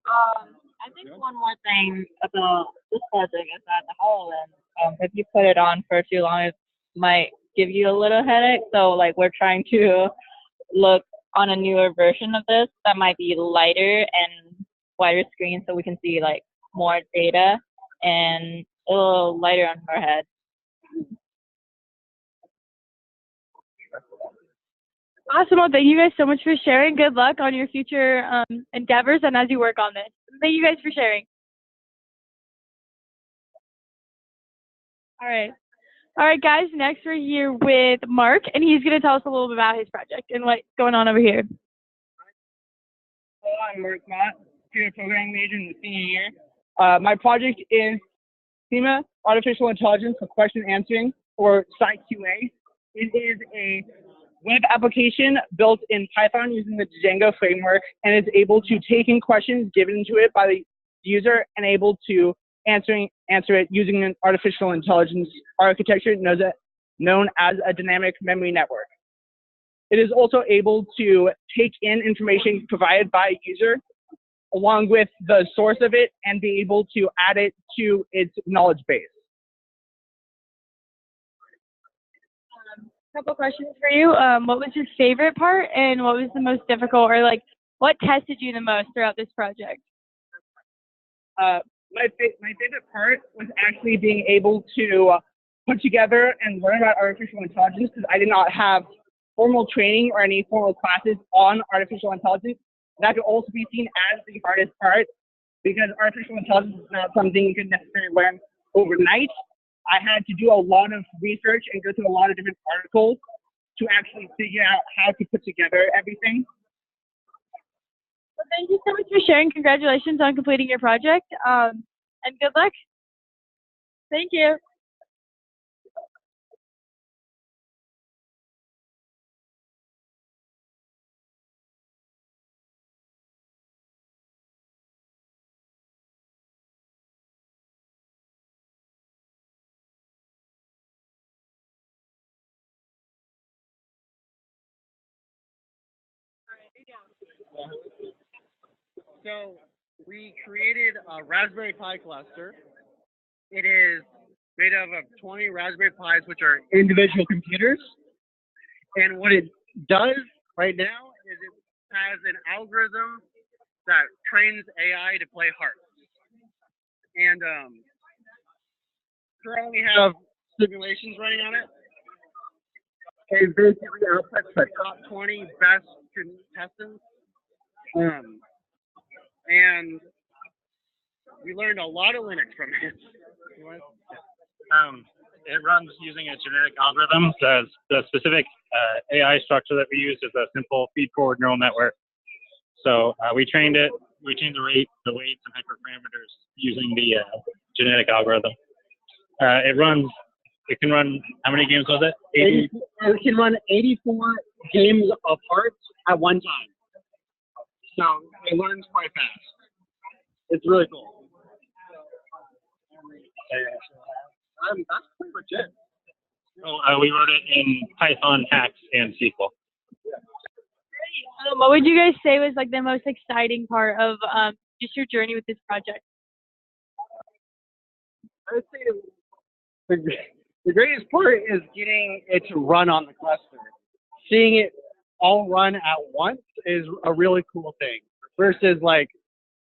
I think one more thing about this project is that the HoloLens, if you put it on for too long, it might give you a little headache. So like we're trying to look on a newer version of this that might be lighter and wider screen, so we can see like more data and a little lighter on our head. Awesome. Well, thank you guys so much for sharing. Good luck on your future endeavors and as you work on this. Thank you guys for sharing. All right, guys. Next, we're here with Mark, and he's going to tell us a little bit about his project and what's going on over here. Hello, I'm Mark Mott, computer programming major in the senior year. My project is SEMA, Artificial Intelligence for Question Answering, or SciQA. It is a web application built in Python using the Django framework, and is able to take in questions given to it by the user and able to answer it using an artificial intelligence architecture known as a dynamic memory network. It is also able to take in information provided by a user along with the source of it and be able to add it to its knowledge base. Couple questions for you. What was your favorite part, and what was the most difficult, or like what tested you the most throughout this project? My favorite part was actually being able to put together and learn about artificial intelligence, because I did not have formal training or any formal classes on artificial intelligence. That could also be seen as the hardest part, because artificial intelligence is not something you can necessarily learn overnight. I had to do a lot of research and go through a lot of different articles to actually figure out how to put together everything. Well, thank you so much for sharing. Congratulations on completing your project, and good luck. Thank you. So we created a Raspberry Pi cluster. It is made up of 20 Raspberry Pis, which are individual computers. And what it does right now is it has an algorithm that trains AI to play hearts. And currently have simulations running on it. It basically outputs the top 20 best contestants. And we learned a lot of Linux from it. It runs using a genetic algorithm. The specific AI structure that we use is a simple feed-forward neural network. So we trained it. We changed the weights, and hyperparameters using the genetic algorithm. It runs. It can run. How many games was it? 80, it can run 84 games apart at one time. So it learns quite fast. It's really cool. That's pretty much it. So, we wrote it in Python, Hex, and SQL. What would you guys say was like the most exciting part of just your journey with this project? I would say the greatest part is getting it to run on the cluster. Seeing it all run at once is a really cool thing versus like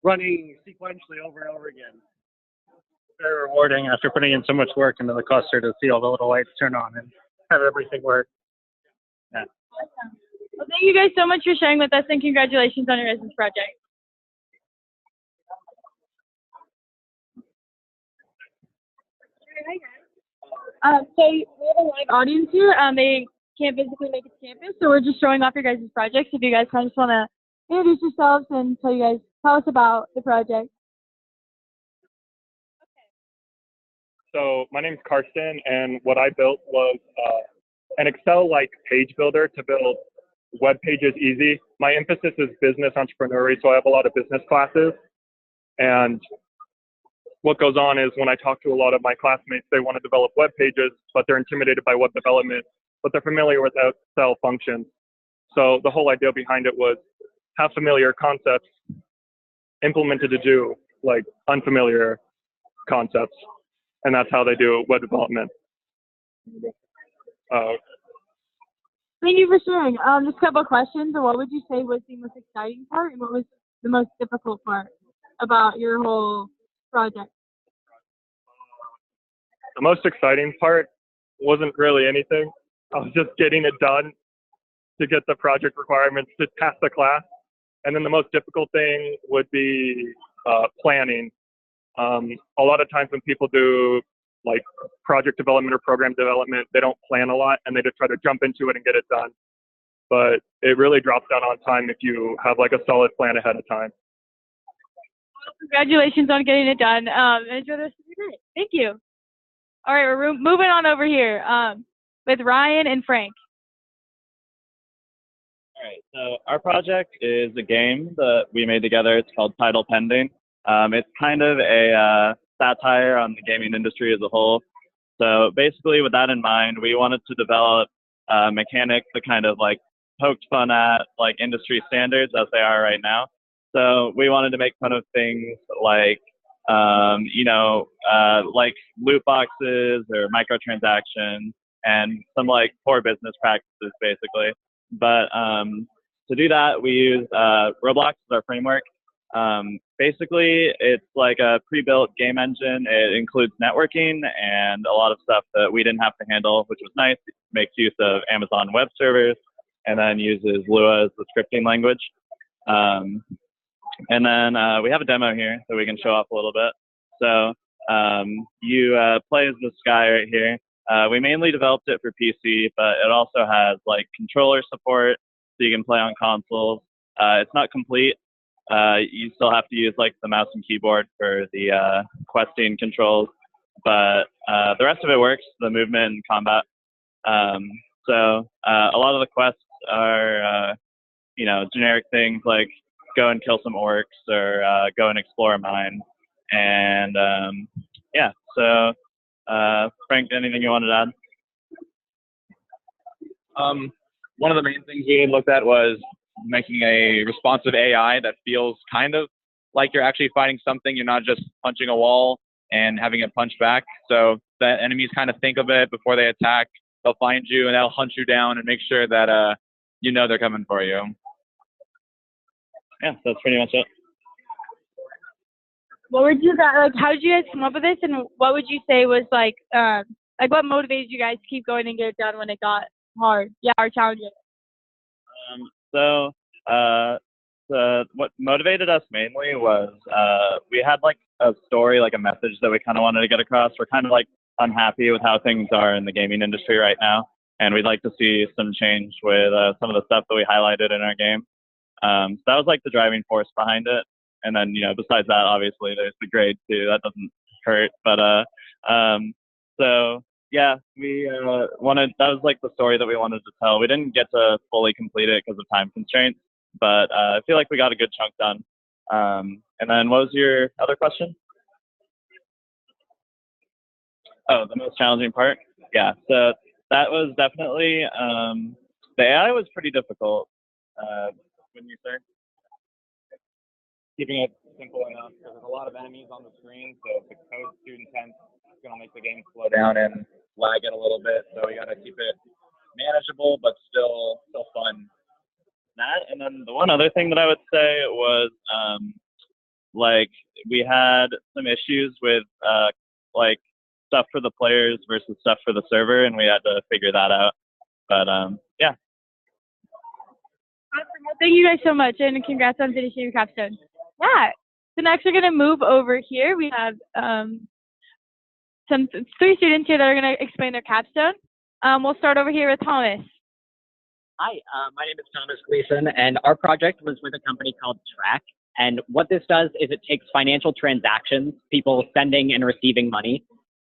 running sequentially over and over again. Very rewarding after putting in so much work into the cluster to see all the little lights turn on and have everything work. Yeah. Awesome. Well, thank you guys so much for sharing with us, and congratulations on your business project. So we have a live audience here. They can't physically make it to campus, so we're just showing off your guys' projects. If you guys kind of just want to introduce yourselves and tell us about the project. So my name's Karsten, and what I built was an Excel-like page builder to build web pages easy. My emphasis is business entrepreneurial, so I have a lot of business classes. And what goes on is when I talk to a lot of my classmates, they want to develop web pages, but they're intimidated by web development, but they're familiar with Excel functions. So the whole idea behind it was have familiar concepts implemented to do like unfamiliar concepts. And that's how they do web development. Thank you for sharing. Just a couple of questions. So what would you say was the most exciting part, and what was the most difficult part about your whole project? The most exciting part wasn't really anything. I was just getting it done to get the project requirements to pass the class. And then the most difficult thing would be planning. A lot of times when people do like project development or program development, they don't plan a lot and they just try to jump into it and get it done. But it really drops down on time if you have like a solid plan ahead of time. Well, congratulations on getting it done. Enjoy the rest of your day. Thank you. All right, we're moving on over here with Ryan and Frank. All right, so our project is a game that we made together. It's called Title Pending. It's kind of a satire on the gaming industry as a whole. So basically with that in mind, we wanted to develop mechanics that kind of like poked fun at like industry standards as they are right now. So we wanted to make fun of things like, like loot boxes or microtransactions and some like poor business practices basically. But to do that, we use Roblox as our framework. Basically, it's like a pre-built game engine. It includes networking and a lot of stuff that we didn't have to handle, which was nice. It makes use of Amazon Web Servers and then uses Lua as the scripting language. And then we have a demo here that we can show off a little bit. So you play as this guy right here. We mainly developed it for PC, but it also has like controller support, so you can play on consoles. It's not complete. You still have to use like the mouse and keyboard for the questing controls, but the rest of it works, the movement and combat. So a lot of the quests are, generic things like go and kill some orcs or go and explore a mine. And yeah, so Frank, anything you wanted to add? One of the main things we looked at was making a responsive AI that feels kind of like you're actually fighting something. You're not just punching a wall and having it punch back. So that enemies kind of think of it before they attack. They'll find you and they'll hunt you down and make sure that they're coming for you. Yeah, that's pretty much it. What would you guys like? How did you guys come up with this, and what would you say was like what motivated you guys to keep going and get it done when it got hard? Yeah, or challenging. So what motivated us mainly was we had like a story, like a message that we kind of wanted to get across. We're kind of like unhappy with how things are in the gaming industry right now, and we'd like to see some change with some of the stuff that we highlighted in our game. So that was like the driving force behind it. And then, besides that, obviously there's the grade too. That doesn't hurt, but So yeah, we wanted, that was like the story that we wanted to tell. We didn't get to fully complete it because of time constraints, but I feel like we got a good chunk done. And then what was your other question? Oh, the most challenging part? Yeah, so that was definitely, the AI was pretty difficult, wouldn't you say? Keeping it simple enough, because there's a lot of enemies on the screen, so if the code's too intense, it's going to make the game slow down and lag it a little bit, so we got to keep it manageable, but still fun. That, and then the one other thing that I would say was, like, we had some issues with, like, stuff for the players versus stuff for the server, and we had to figure that out. But, yeah. Awesome. Well, thank you guys so much, and congrats on finishing your capstone. Yeah. So next we're going to move over here. We have three students here that are going to explain their capstone. We'll start over here with Thomas. Hi, my name is Thomas Gleason, and our project was with a company called Track. And what this does is it takes financial transactions, people sending and receiving money,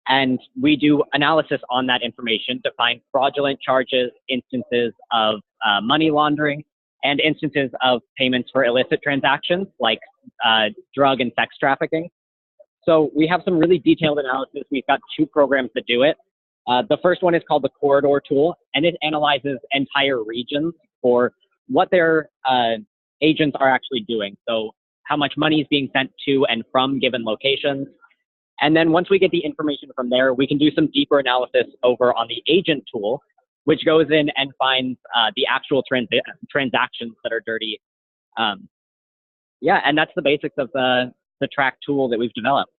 and we do analysis on that information to find fraudulent charges, instances of money laundering, and instances of payments for illicit transactions like drug and sex trafficking. So we have some really detailed analysis. We've got 2 programs that do it. The first one is called the Corridor tool, and it analyzes entire regions for what their agents are actually doing. So how much money is being sent to and from given locations. And then once we get the information from there, we can do some deeper analysis over on the agent tool, which goes in and finds the actual transactions that are dirty. Yeah, and that's the basics of the Track tool that we've developed.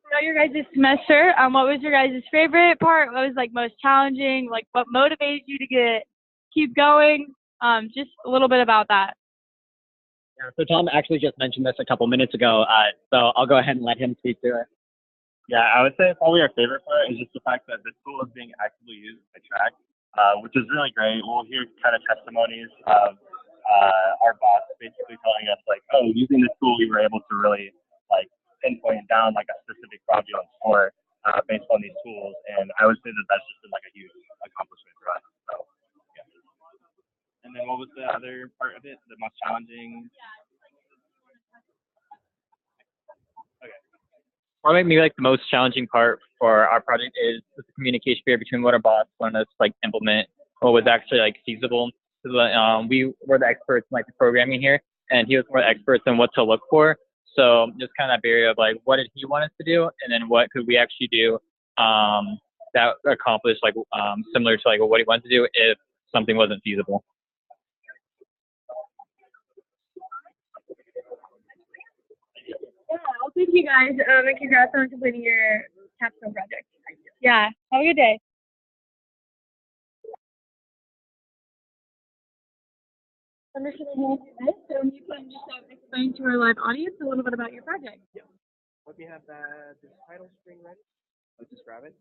Throughout your guys' semester, what was your guys' favorite part? What was like most challenging? Like what motivated you to keep going? Just a little bit about that. Yeah, so Tom actually just mentioned this a couple minutes ago, so I'll go ahead and let him speak to it. Yeah, I would say probably our favorite part is just the fact that this tool is being actively used by Track, which is really great. We'll hear kind of testimonies of our boss basically telling us like, oh, using this tool, we were able to really like pinpoint down like a specific fraudulent score based on these tools, and I would say that that's just been like a huge accomplishment for us. So, yeah. And then what was the other part of it? The most challenging? Okay. Probably maybe like the most challenging part for our project is the communication barrier between what our boss wanted us to like implement, what was actually like feasible. So, we were the experts in like the programming here, and he was more the experts in what to look for. So just kind of that barrier of like, what did he want us to do, and then what could we actually do that accomplished like similar to like what he wanted to do if something wasn't feasible. Yeah, well, thank you guys, and congrats on completing your capstone project. Yeah, have a good day. Understanding how to do this, so you can just explain to our live audience a little bit about your project. Yeah. Let me have this title screen ready. I'll just grab it.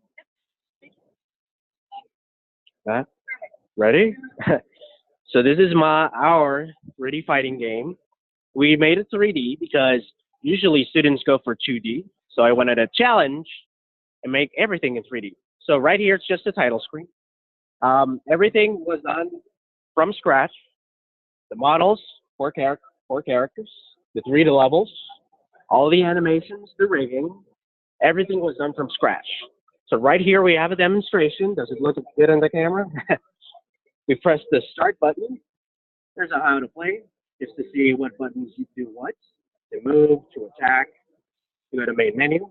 That ready? So this is our 3D fighting game. We made it 3D because usually students go for 2D. So I wanted a challenge and make everything in 3D. So right here, it's just a title screen. Everything was done from scratch. The models, four characters, the 3 levels, all the animations, the rigging, everything was done from scratch. So right here we have a demonstration. Does it look good on the camera? We press the start button. There's a how to play, just to see what buttons you do what. To move, to attack, you go to main menu.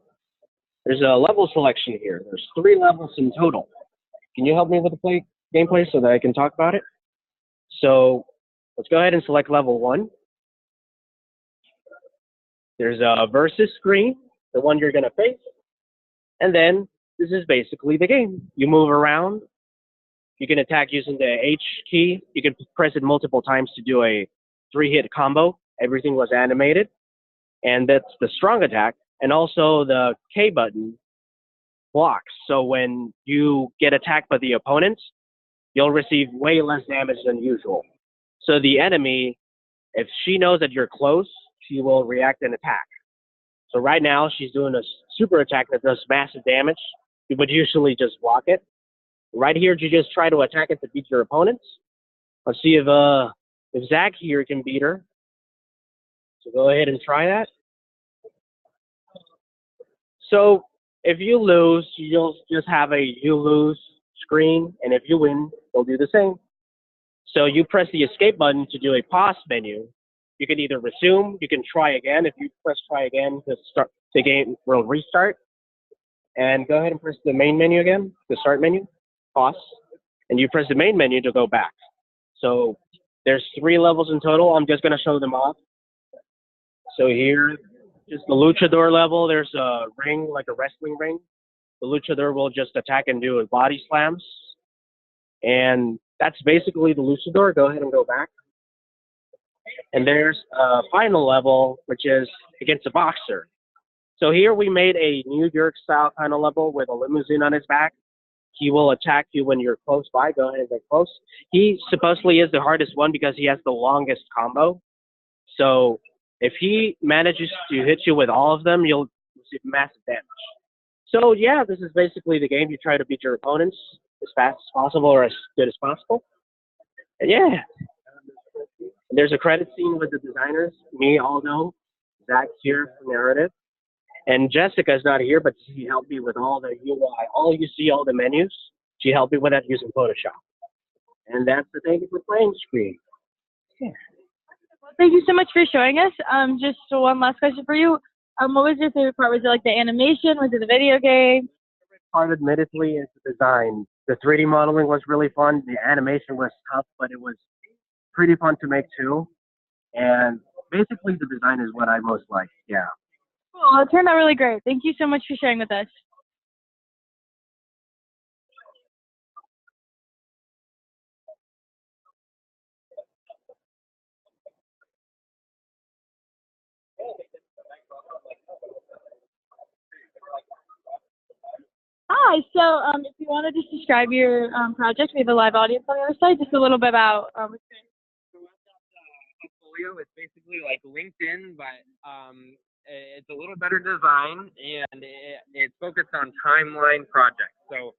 There's a level selection here. There's 3 levels in total. Can you help me with the gameplay so that I can talk about it? So let's go ahead and select level 1. There's a versus screen, the one you're going to face. And then this is basically the game. You move around. You can attack using the H key. You can press it multiple times to do a 3-hit combo. Everything was animated. And that's the strong attack. And also the K button blocks. So when you get attacked by the opponents, you'll receive way less damage than usual. So the enemy, if she knows that you're close, she will react and attack. So right now she's doing a super attack that does massive damage. You would usually just block it. Right here, you just try to attack it to beat your opponents. Let's see if Zach here can beat her. So go ahead and try that. So if you lose, you'll just have a you lose screen, and if you win, you'll do the same. So you press the escape button to do a pause menu. You can either resume, you can try again. If you press try again, the game will restart. And go ahead and press the main menu again, the start menu, pause, and you press the main menu to go back. So there's 3 levels in total. I'm just going to show them off. So here, just the luchador level, there's a ring, like a wrestling ring. The luchador will just attack and do body slams. And that's basically the luchador. Go ahead and go back. And there's a final level, which is against a boxer. So here we made a New York style kind of level with a limousine on his back. He will attack you when you're close by. Go ahead and get close. He supposedly is the hardest one because he has the longest combo. So if he manages to hit you with all of them, you'll receive massive damage. So yeah, this is basically the game. You try to beat your opponents as fast as possible or as good as possible. And yeah. There's a credit scene with the designers, me, Aldo, Zach here for narrative. And Jessica's not here, but she helped me with all the UI, all you see, all the menus. She helped me with that using Photoshop. And that's the thank you for playing screen. Yeah. Well, thank you so much for showing us. Just one last question for you. What was your favorite part? Was it like the animation? Was it the video game? Part admittedly is the design. The 3D modeling was really fun. The animation was tough, but it was pretty fun to make too. And basically the design is what I most like. Yeah. Cool. It turned out really great. Thank you so much for sharing with us. Hi. So if you want to just describe your project, we have a live audience on the other side. Just a little bit about Portfolio. It's basically like LinkedIn, but it's a little better design, and it's focused on timeline projects. So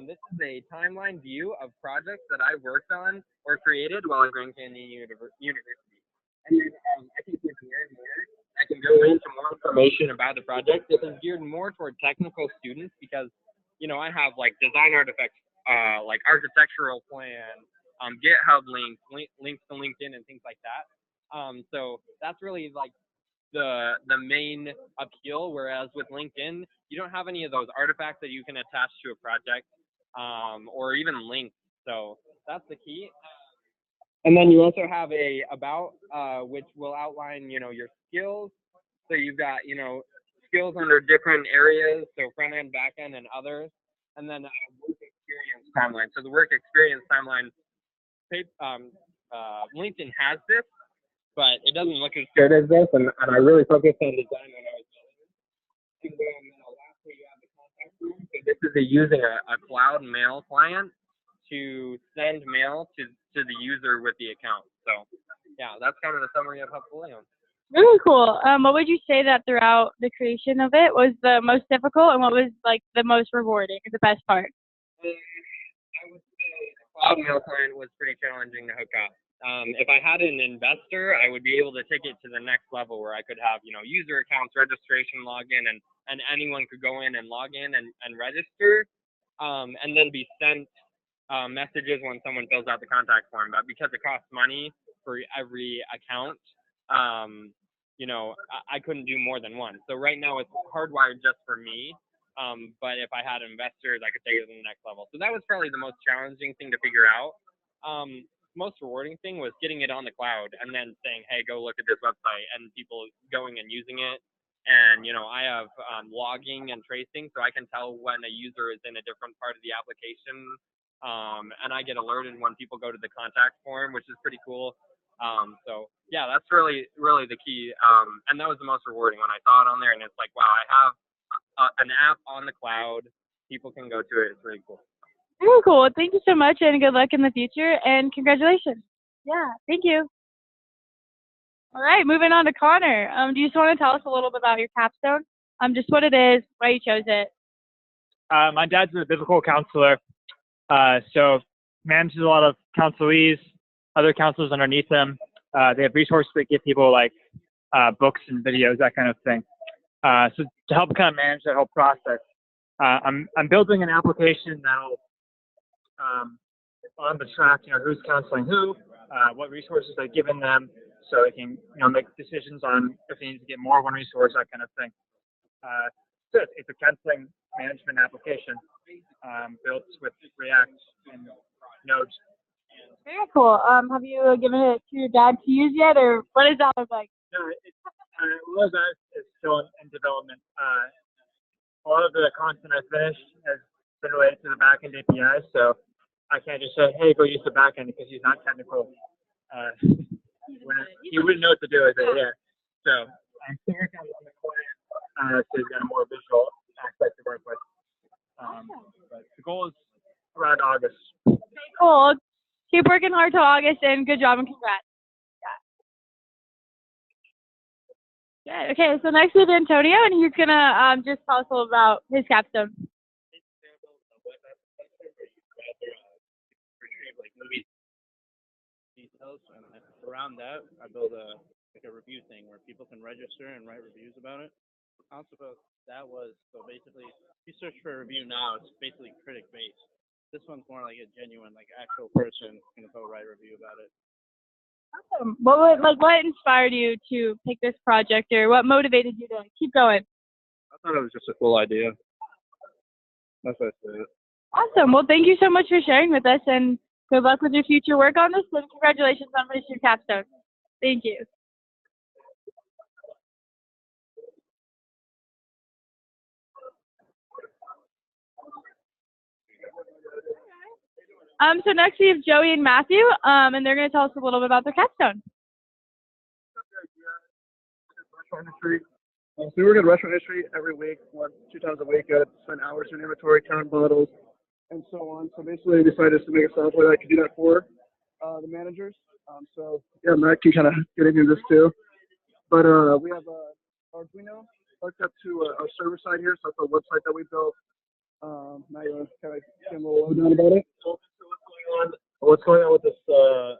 this is a timeline view of projects that I worked on or created while at Grand Canyon University. And then I can click here and here. I can go into more information about the project. This is geared more toward technical students because, you know, I have like design artifacts, like architectural plans, GitHub links to LinkedIn and things like that. So that's really like the main appeal. Whereas with LinkedIn, you don't have any of those artifacts that you can attach to a project, or even links. So that's the key. And then you also have a about, which will outline, you know, your skills. So you've got, you know, skills under different areas, so front end, back end, and others. And then work experience timeline. So the work experience timeline, LinkedIn has this, but it doesn't look as good as this. And I really focused on design when I was building it. And then lastly, you have the contact form. So this is using a cloud mail client to send mail to the user with the account. So yeah, that's kind of the summary of Hubfolio. Really cool. What would you say that throughout the creation of it was the most difficult, and what was like the most rewarding, or the best part? I would say the cloud mail client was pretty challenging to hook up. If I had an investor, I would be able to take it to the next level where I could have, you know, user accounts, registration, login, and anyone could go in and log in and register, and then be sent messages when someone fills out the contact form. But because it costs money for every account, you know, I couldn't do more than one. So right now it's hardwired just for me. But if I had investors, I could take it to the next level. So that was probably the most challenging thing to figure out. Most rewarding thing was getting it on the cloud and then saying, hey, go look at this website, and people going and using it. And, you know, I have logging and tracing, so I can tell when a user is in a different part of the application. And I get alerted when people go to the contact form, which is pretty cool. So yeah, that's really the key. And that was the most rewarding when I saw it on there, and it's like, wow, I have an app on the cloud. People can go to it. It's really cool. Very cool. Thank you so much, and good luck in the future, and congratulations. Yeah, thank you. All right, moving on to Connor. Do you just want to tell us a little bit about your capstone? Just what it is, why you chose it. My dad's a biblical counselor, so manages a lot of counselees, other counselors underneath them. They have resources that give people like books and videos, that kind of thing. So to help kind of manage that whole process, I'm building an application that'll on the track, who's counseling who, what resources I've given them, so they can make decisions on if they need to get more of one resource, that kind of thing. So it's a counseling management application built with React and Node. Very cool. Have you given it to your dad to use yet, or what does that look like? No, well, that is still in development. A lot of the content I finished has been related to the backend API, so I can't just say, hey, go use the backend because he's not technical. He wouldn't know what to do with it, yeah. So I'm still working on the client, so he's got a more visual aspect to work with. But the goal is around August. Okay, cool. Keep working hard till August, and good job and congrats. Yeah. Good. Okay, so next we have Antonio, and he's gonna just tell us a little about his capstone. Like movie details, and around that, I build a review thing where people can register and write reviews about it. The concept of that was, so basically, if you search for a review now, it's basically critic based. This one's more like a genuine, like actual person can go write a review about it. Awesome. What inspired you to pick this project, or what motivated you to keep going? I thought it was just a cool idea. That's what I said. Awesome. Well, thank you so much for sharing with us, and good luck with your future work on this, and congratulations on finishing your capstone. Thank you. So next we have Joey and Matthew, and they're going to tell us a little bit about their capstone. So we work in restaurant industry every week, 2 times a week. Spend hours in inventory, count bottles, and so on. So basically, we decided to make a software that could do that for the managers. So yeah, Matt can kind of get into this too. But we have Arduino hooked up to our server side here, so that's a website that we built. Now you want to kind of get a little lowdown about it? What's going on with this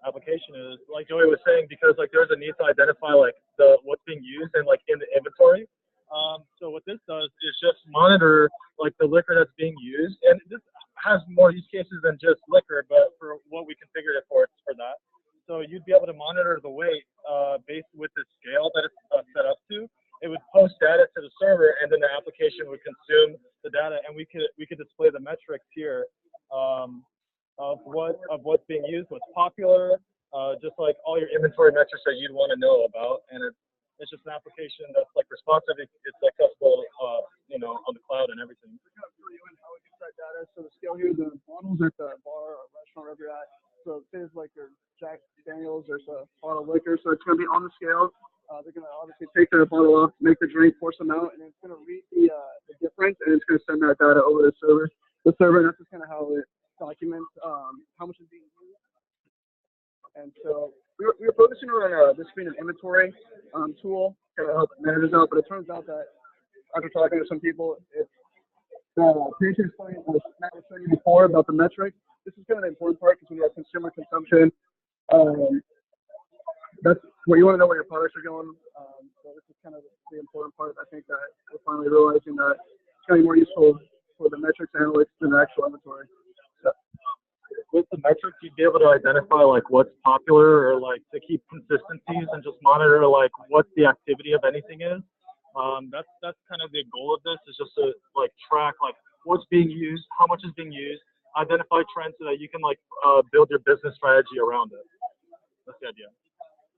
application is, like Joey was saying, because like there's a need to identify like what's being used and like in the inventory. So what this does is just monitor like the liquor that's being used, and this has more use cases than just liquor, but for what we configured it for, it's for that. So you'd be able to monitor the weight based with the scale that it's set up to. It would post data to the server, and then the application would consume the data, and we could display the metrics here of what's being used, what's popular, just like all your inventory metrics that you'd want to know about. And it's just an application that's like responsive. It's accessible, on the cloud and everything. Data. So the scale here, the bottles at the bar or restaurant, wherever you're at. So say it's like your Jack Daniels, there's a bottle of liquor, so it's going to be on the scale. They're going to obviously take the bottle off, make the drink, pour some out, and it's going to read the difference, and it's going to send that data over to the server, and that's just kind of how it documents how much is being used. And so we were focusing on this being an inventory tool to help managers out, but it turns out that after talking to some people, it's the patient point was Matt was showing you before about the metrics. This is kind of the important part because when you have consumer consumption, that's where you want to know where your products are going. So this is kind of the important part. I think that we're finally realizing that it's going to be more useful for the metrics analytics than the actual inventory. So, with the metrics, you'd be able to identify like what's popular or like to keep consistencies and just monitor like what the activity of anything is. That's kind of the goal of this, is just to like track like what's being used, how much is being used, identify trends so that you can like build your business strategy around it. That's the idea.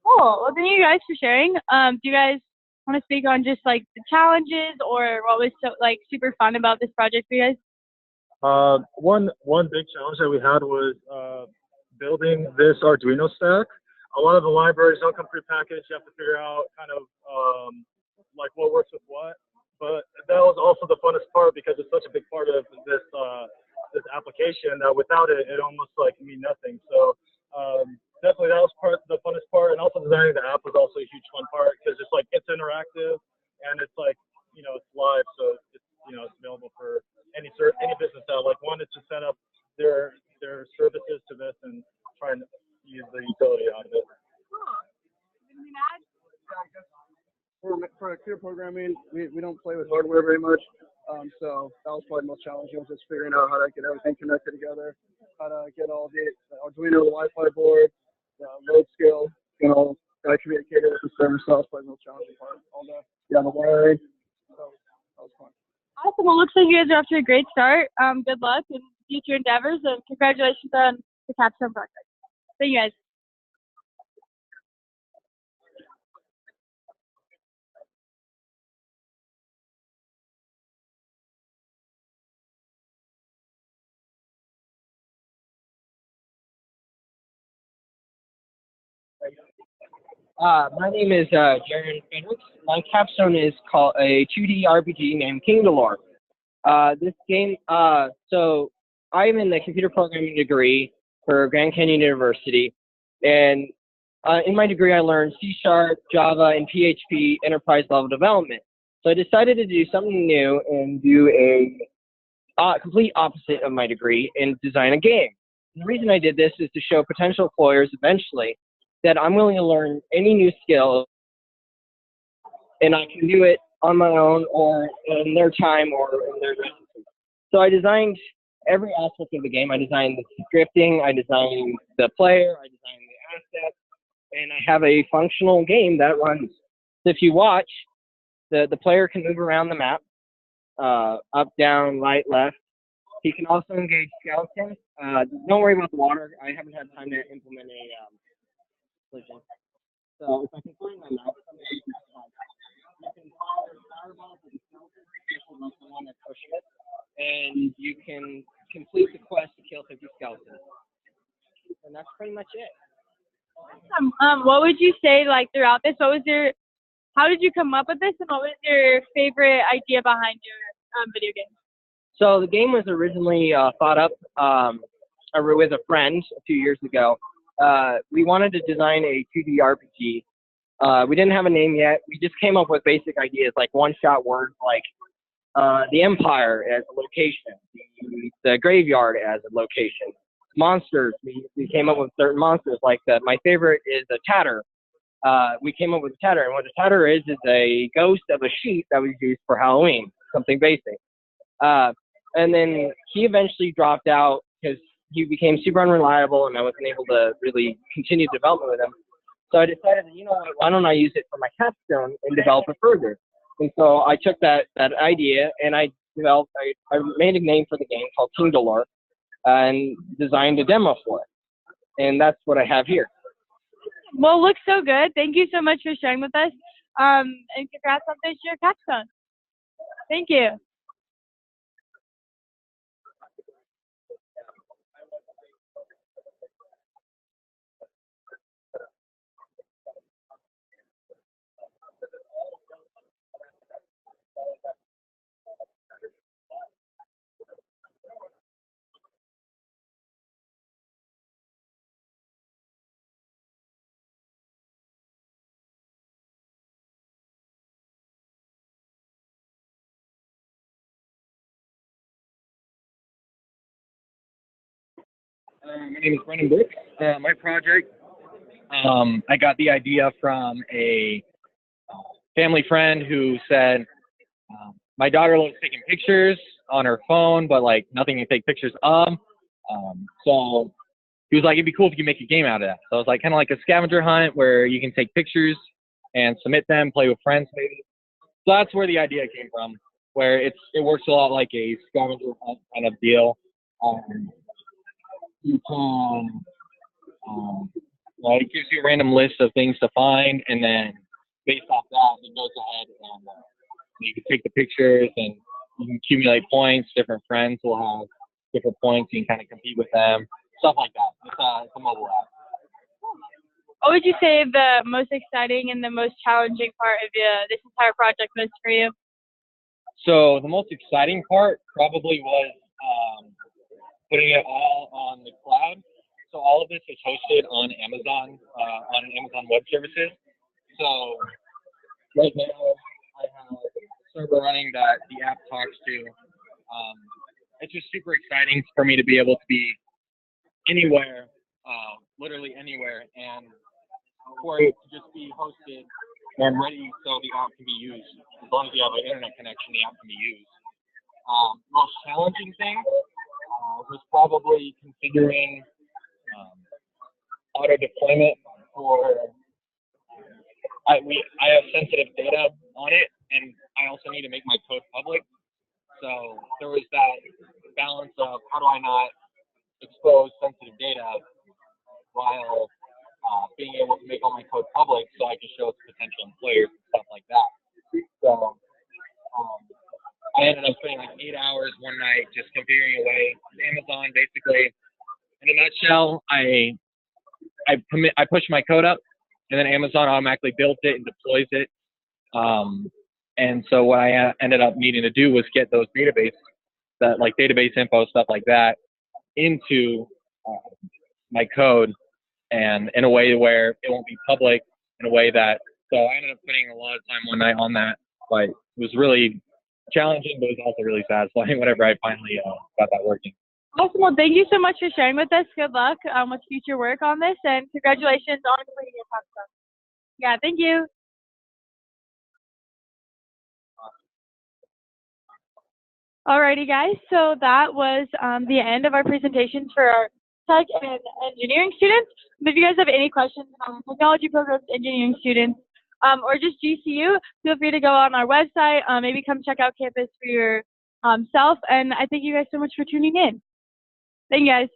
Cool. Well, thank you guys for sharing. Do you guys want to speak on just like the challenges or what was so like super fun about this project for you guys? One big challenge that we had was building this Arduino stack. A lot of the libraries don't come prepackaged. You have to figure out kind of like what works with what. But that was also the funnest part because it's such a big part of this this application that without it, it almost like mean nothing. So definitely that was the funnest part, and also designing the app was also a huge computer programming, we don't play with hardware very much. So that was probably the most challenging, was just figuring out how to get everything connected together, how to get all the Arduino, the Wi-Fi board, the load scale, communicated with the server. So that was probably the most challenging part. All the wiring. So that was fun. Awesome. Well, looks like you guys are off to a great start. Good luck in future endeavors, and congratulations on the capstone project. Thank you guys. My name is Jaron Fredericks. My capstone is called a 2D RPG named King Galore. This game, so I'm in the computer programming degree for Grand Canyon University, and in my degree I learned C#, Java, and PHP enterprise level development. So I decided to do something new and do a complete opposite of my degree and design a game. And the reason I did this is to show potential employers eventually that I'm willing to learn any new skill, and I can do it on my own or in their time or in their recipe. So I designed every aspect of the game. I designed the scripting, I designed the player, I designed the assets, and I have a functional game that runs. So if you watch, the player can move around the map, up, down, right, left. He can also engage skeletons. Don't worry about the water. I haven't had time to implement a collision. So if I can find my map, you can fire fireballs at the skeleton, like the one that's pushing it, and you can complete the quest to kill 50 skeletons. And that's pretty much it. Awesome. What would you say, like, throughout this? How did you come up with this, and what was your favorite idea behind your video game? So the game was originally thought up with a friend a few years ago. We wanted to design a 2D RPG. We didn't have a name yet. We just came up with basic ideas, like one-shot words, like the Empire as a location, the graveyard as a location, monsters. We came up with certain monsters, like my favorite is a tatter. We came up with a tatter, and what a tatter is a ghost of a sheep that was used for Halloween, something basic. And then he eventually dropped out because he became super unreliable, and I wasn't able to really continue development with him. So I decided, you know what, why don't I use it for my capstone and develop it further? And so I took that idea and I made a name for the game called King Galore and designed a demo for it. And that's what I have here. Well, it looks so good. Thank you so much for sharing with us. And congrats on finishing your capstone. Thank you. My name is Brennan Brooks. My project, I got the idea from a family friend who said, my daughter loves taking pictures on her phone, but like nothing to take pictures of. So he was like, it'd be cool if you could make a game out of that. So it's like kind of like a scavenger hunt where you can take pictures and submit them, play with friends maybe. So that's where the idea came from, where it works a lot like a scavenger hunt kind of deal. You can, it gives you a random list of things to find, and then based off that, it goes ahead and you can take the pictures and you can accumulate points. Different friends will have different points. You can kind of compete with them, stuff like that. It's a mobile app. What would you say the most exciting and the most challenging part of this entire project was for you? So the most exciting part probably was putting it all on the cloud. So all of this is hosted on Amazon Web Services. So right now I have a server running that the app talks to. It's just super exciting for me to be able to be anywhere, literally anywhere, and for it to just be hosted and ready so the app can be used. As long as you have an internet connection, the app can be used. Most challenging thing was probably configuring auto deployment for. I have sensitive data on it, and I also need to make my code public. So there was that balance of how do I not expose sensitive data while being able to make all my code public so I can show it to potential employers and stuff like that. So I ended up spending like 8 hours one night just configuring away. Amazon basically, in a nutshell, I push my code up, and then Amazon automatically builds it and deploys it. And so what I ended up needing to do was get those database info, stuff like that, into my code, and in a way where it won't be public, in a way that, so I ended up spending a lot of time one night on that. Like, it was really challenging, but it was also really satisfying whenever I finally got that working. Awesome. Well, thank you so much for sharing with us. Good luck with future work on this, and congratulations on completing your podcast. Yeah, thank you. Alrighty, guys. So that was the end of our presentations for our tech and engineering students. If you guys have any questions on technology programs, engineering students, or just GCU, feel free to go on our website. Maybe come check out campus for yourself. And I thank you guys so much for tuning in. Thank you, guys.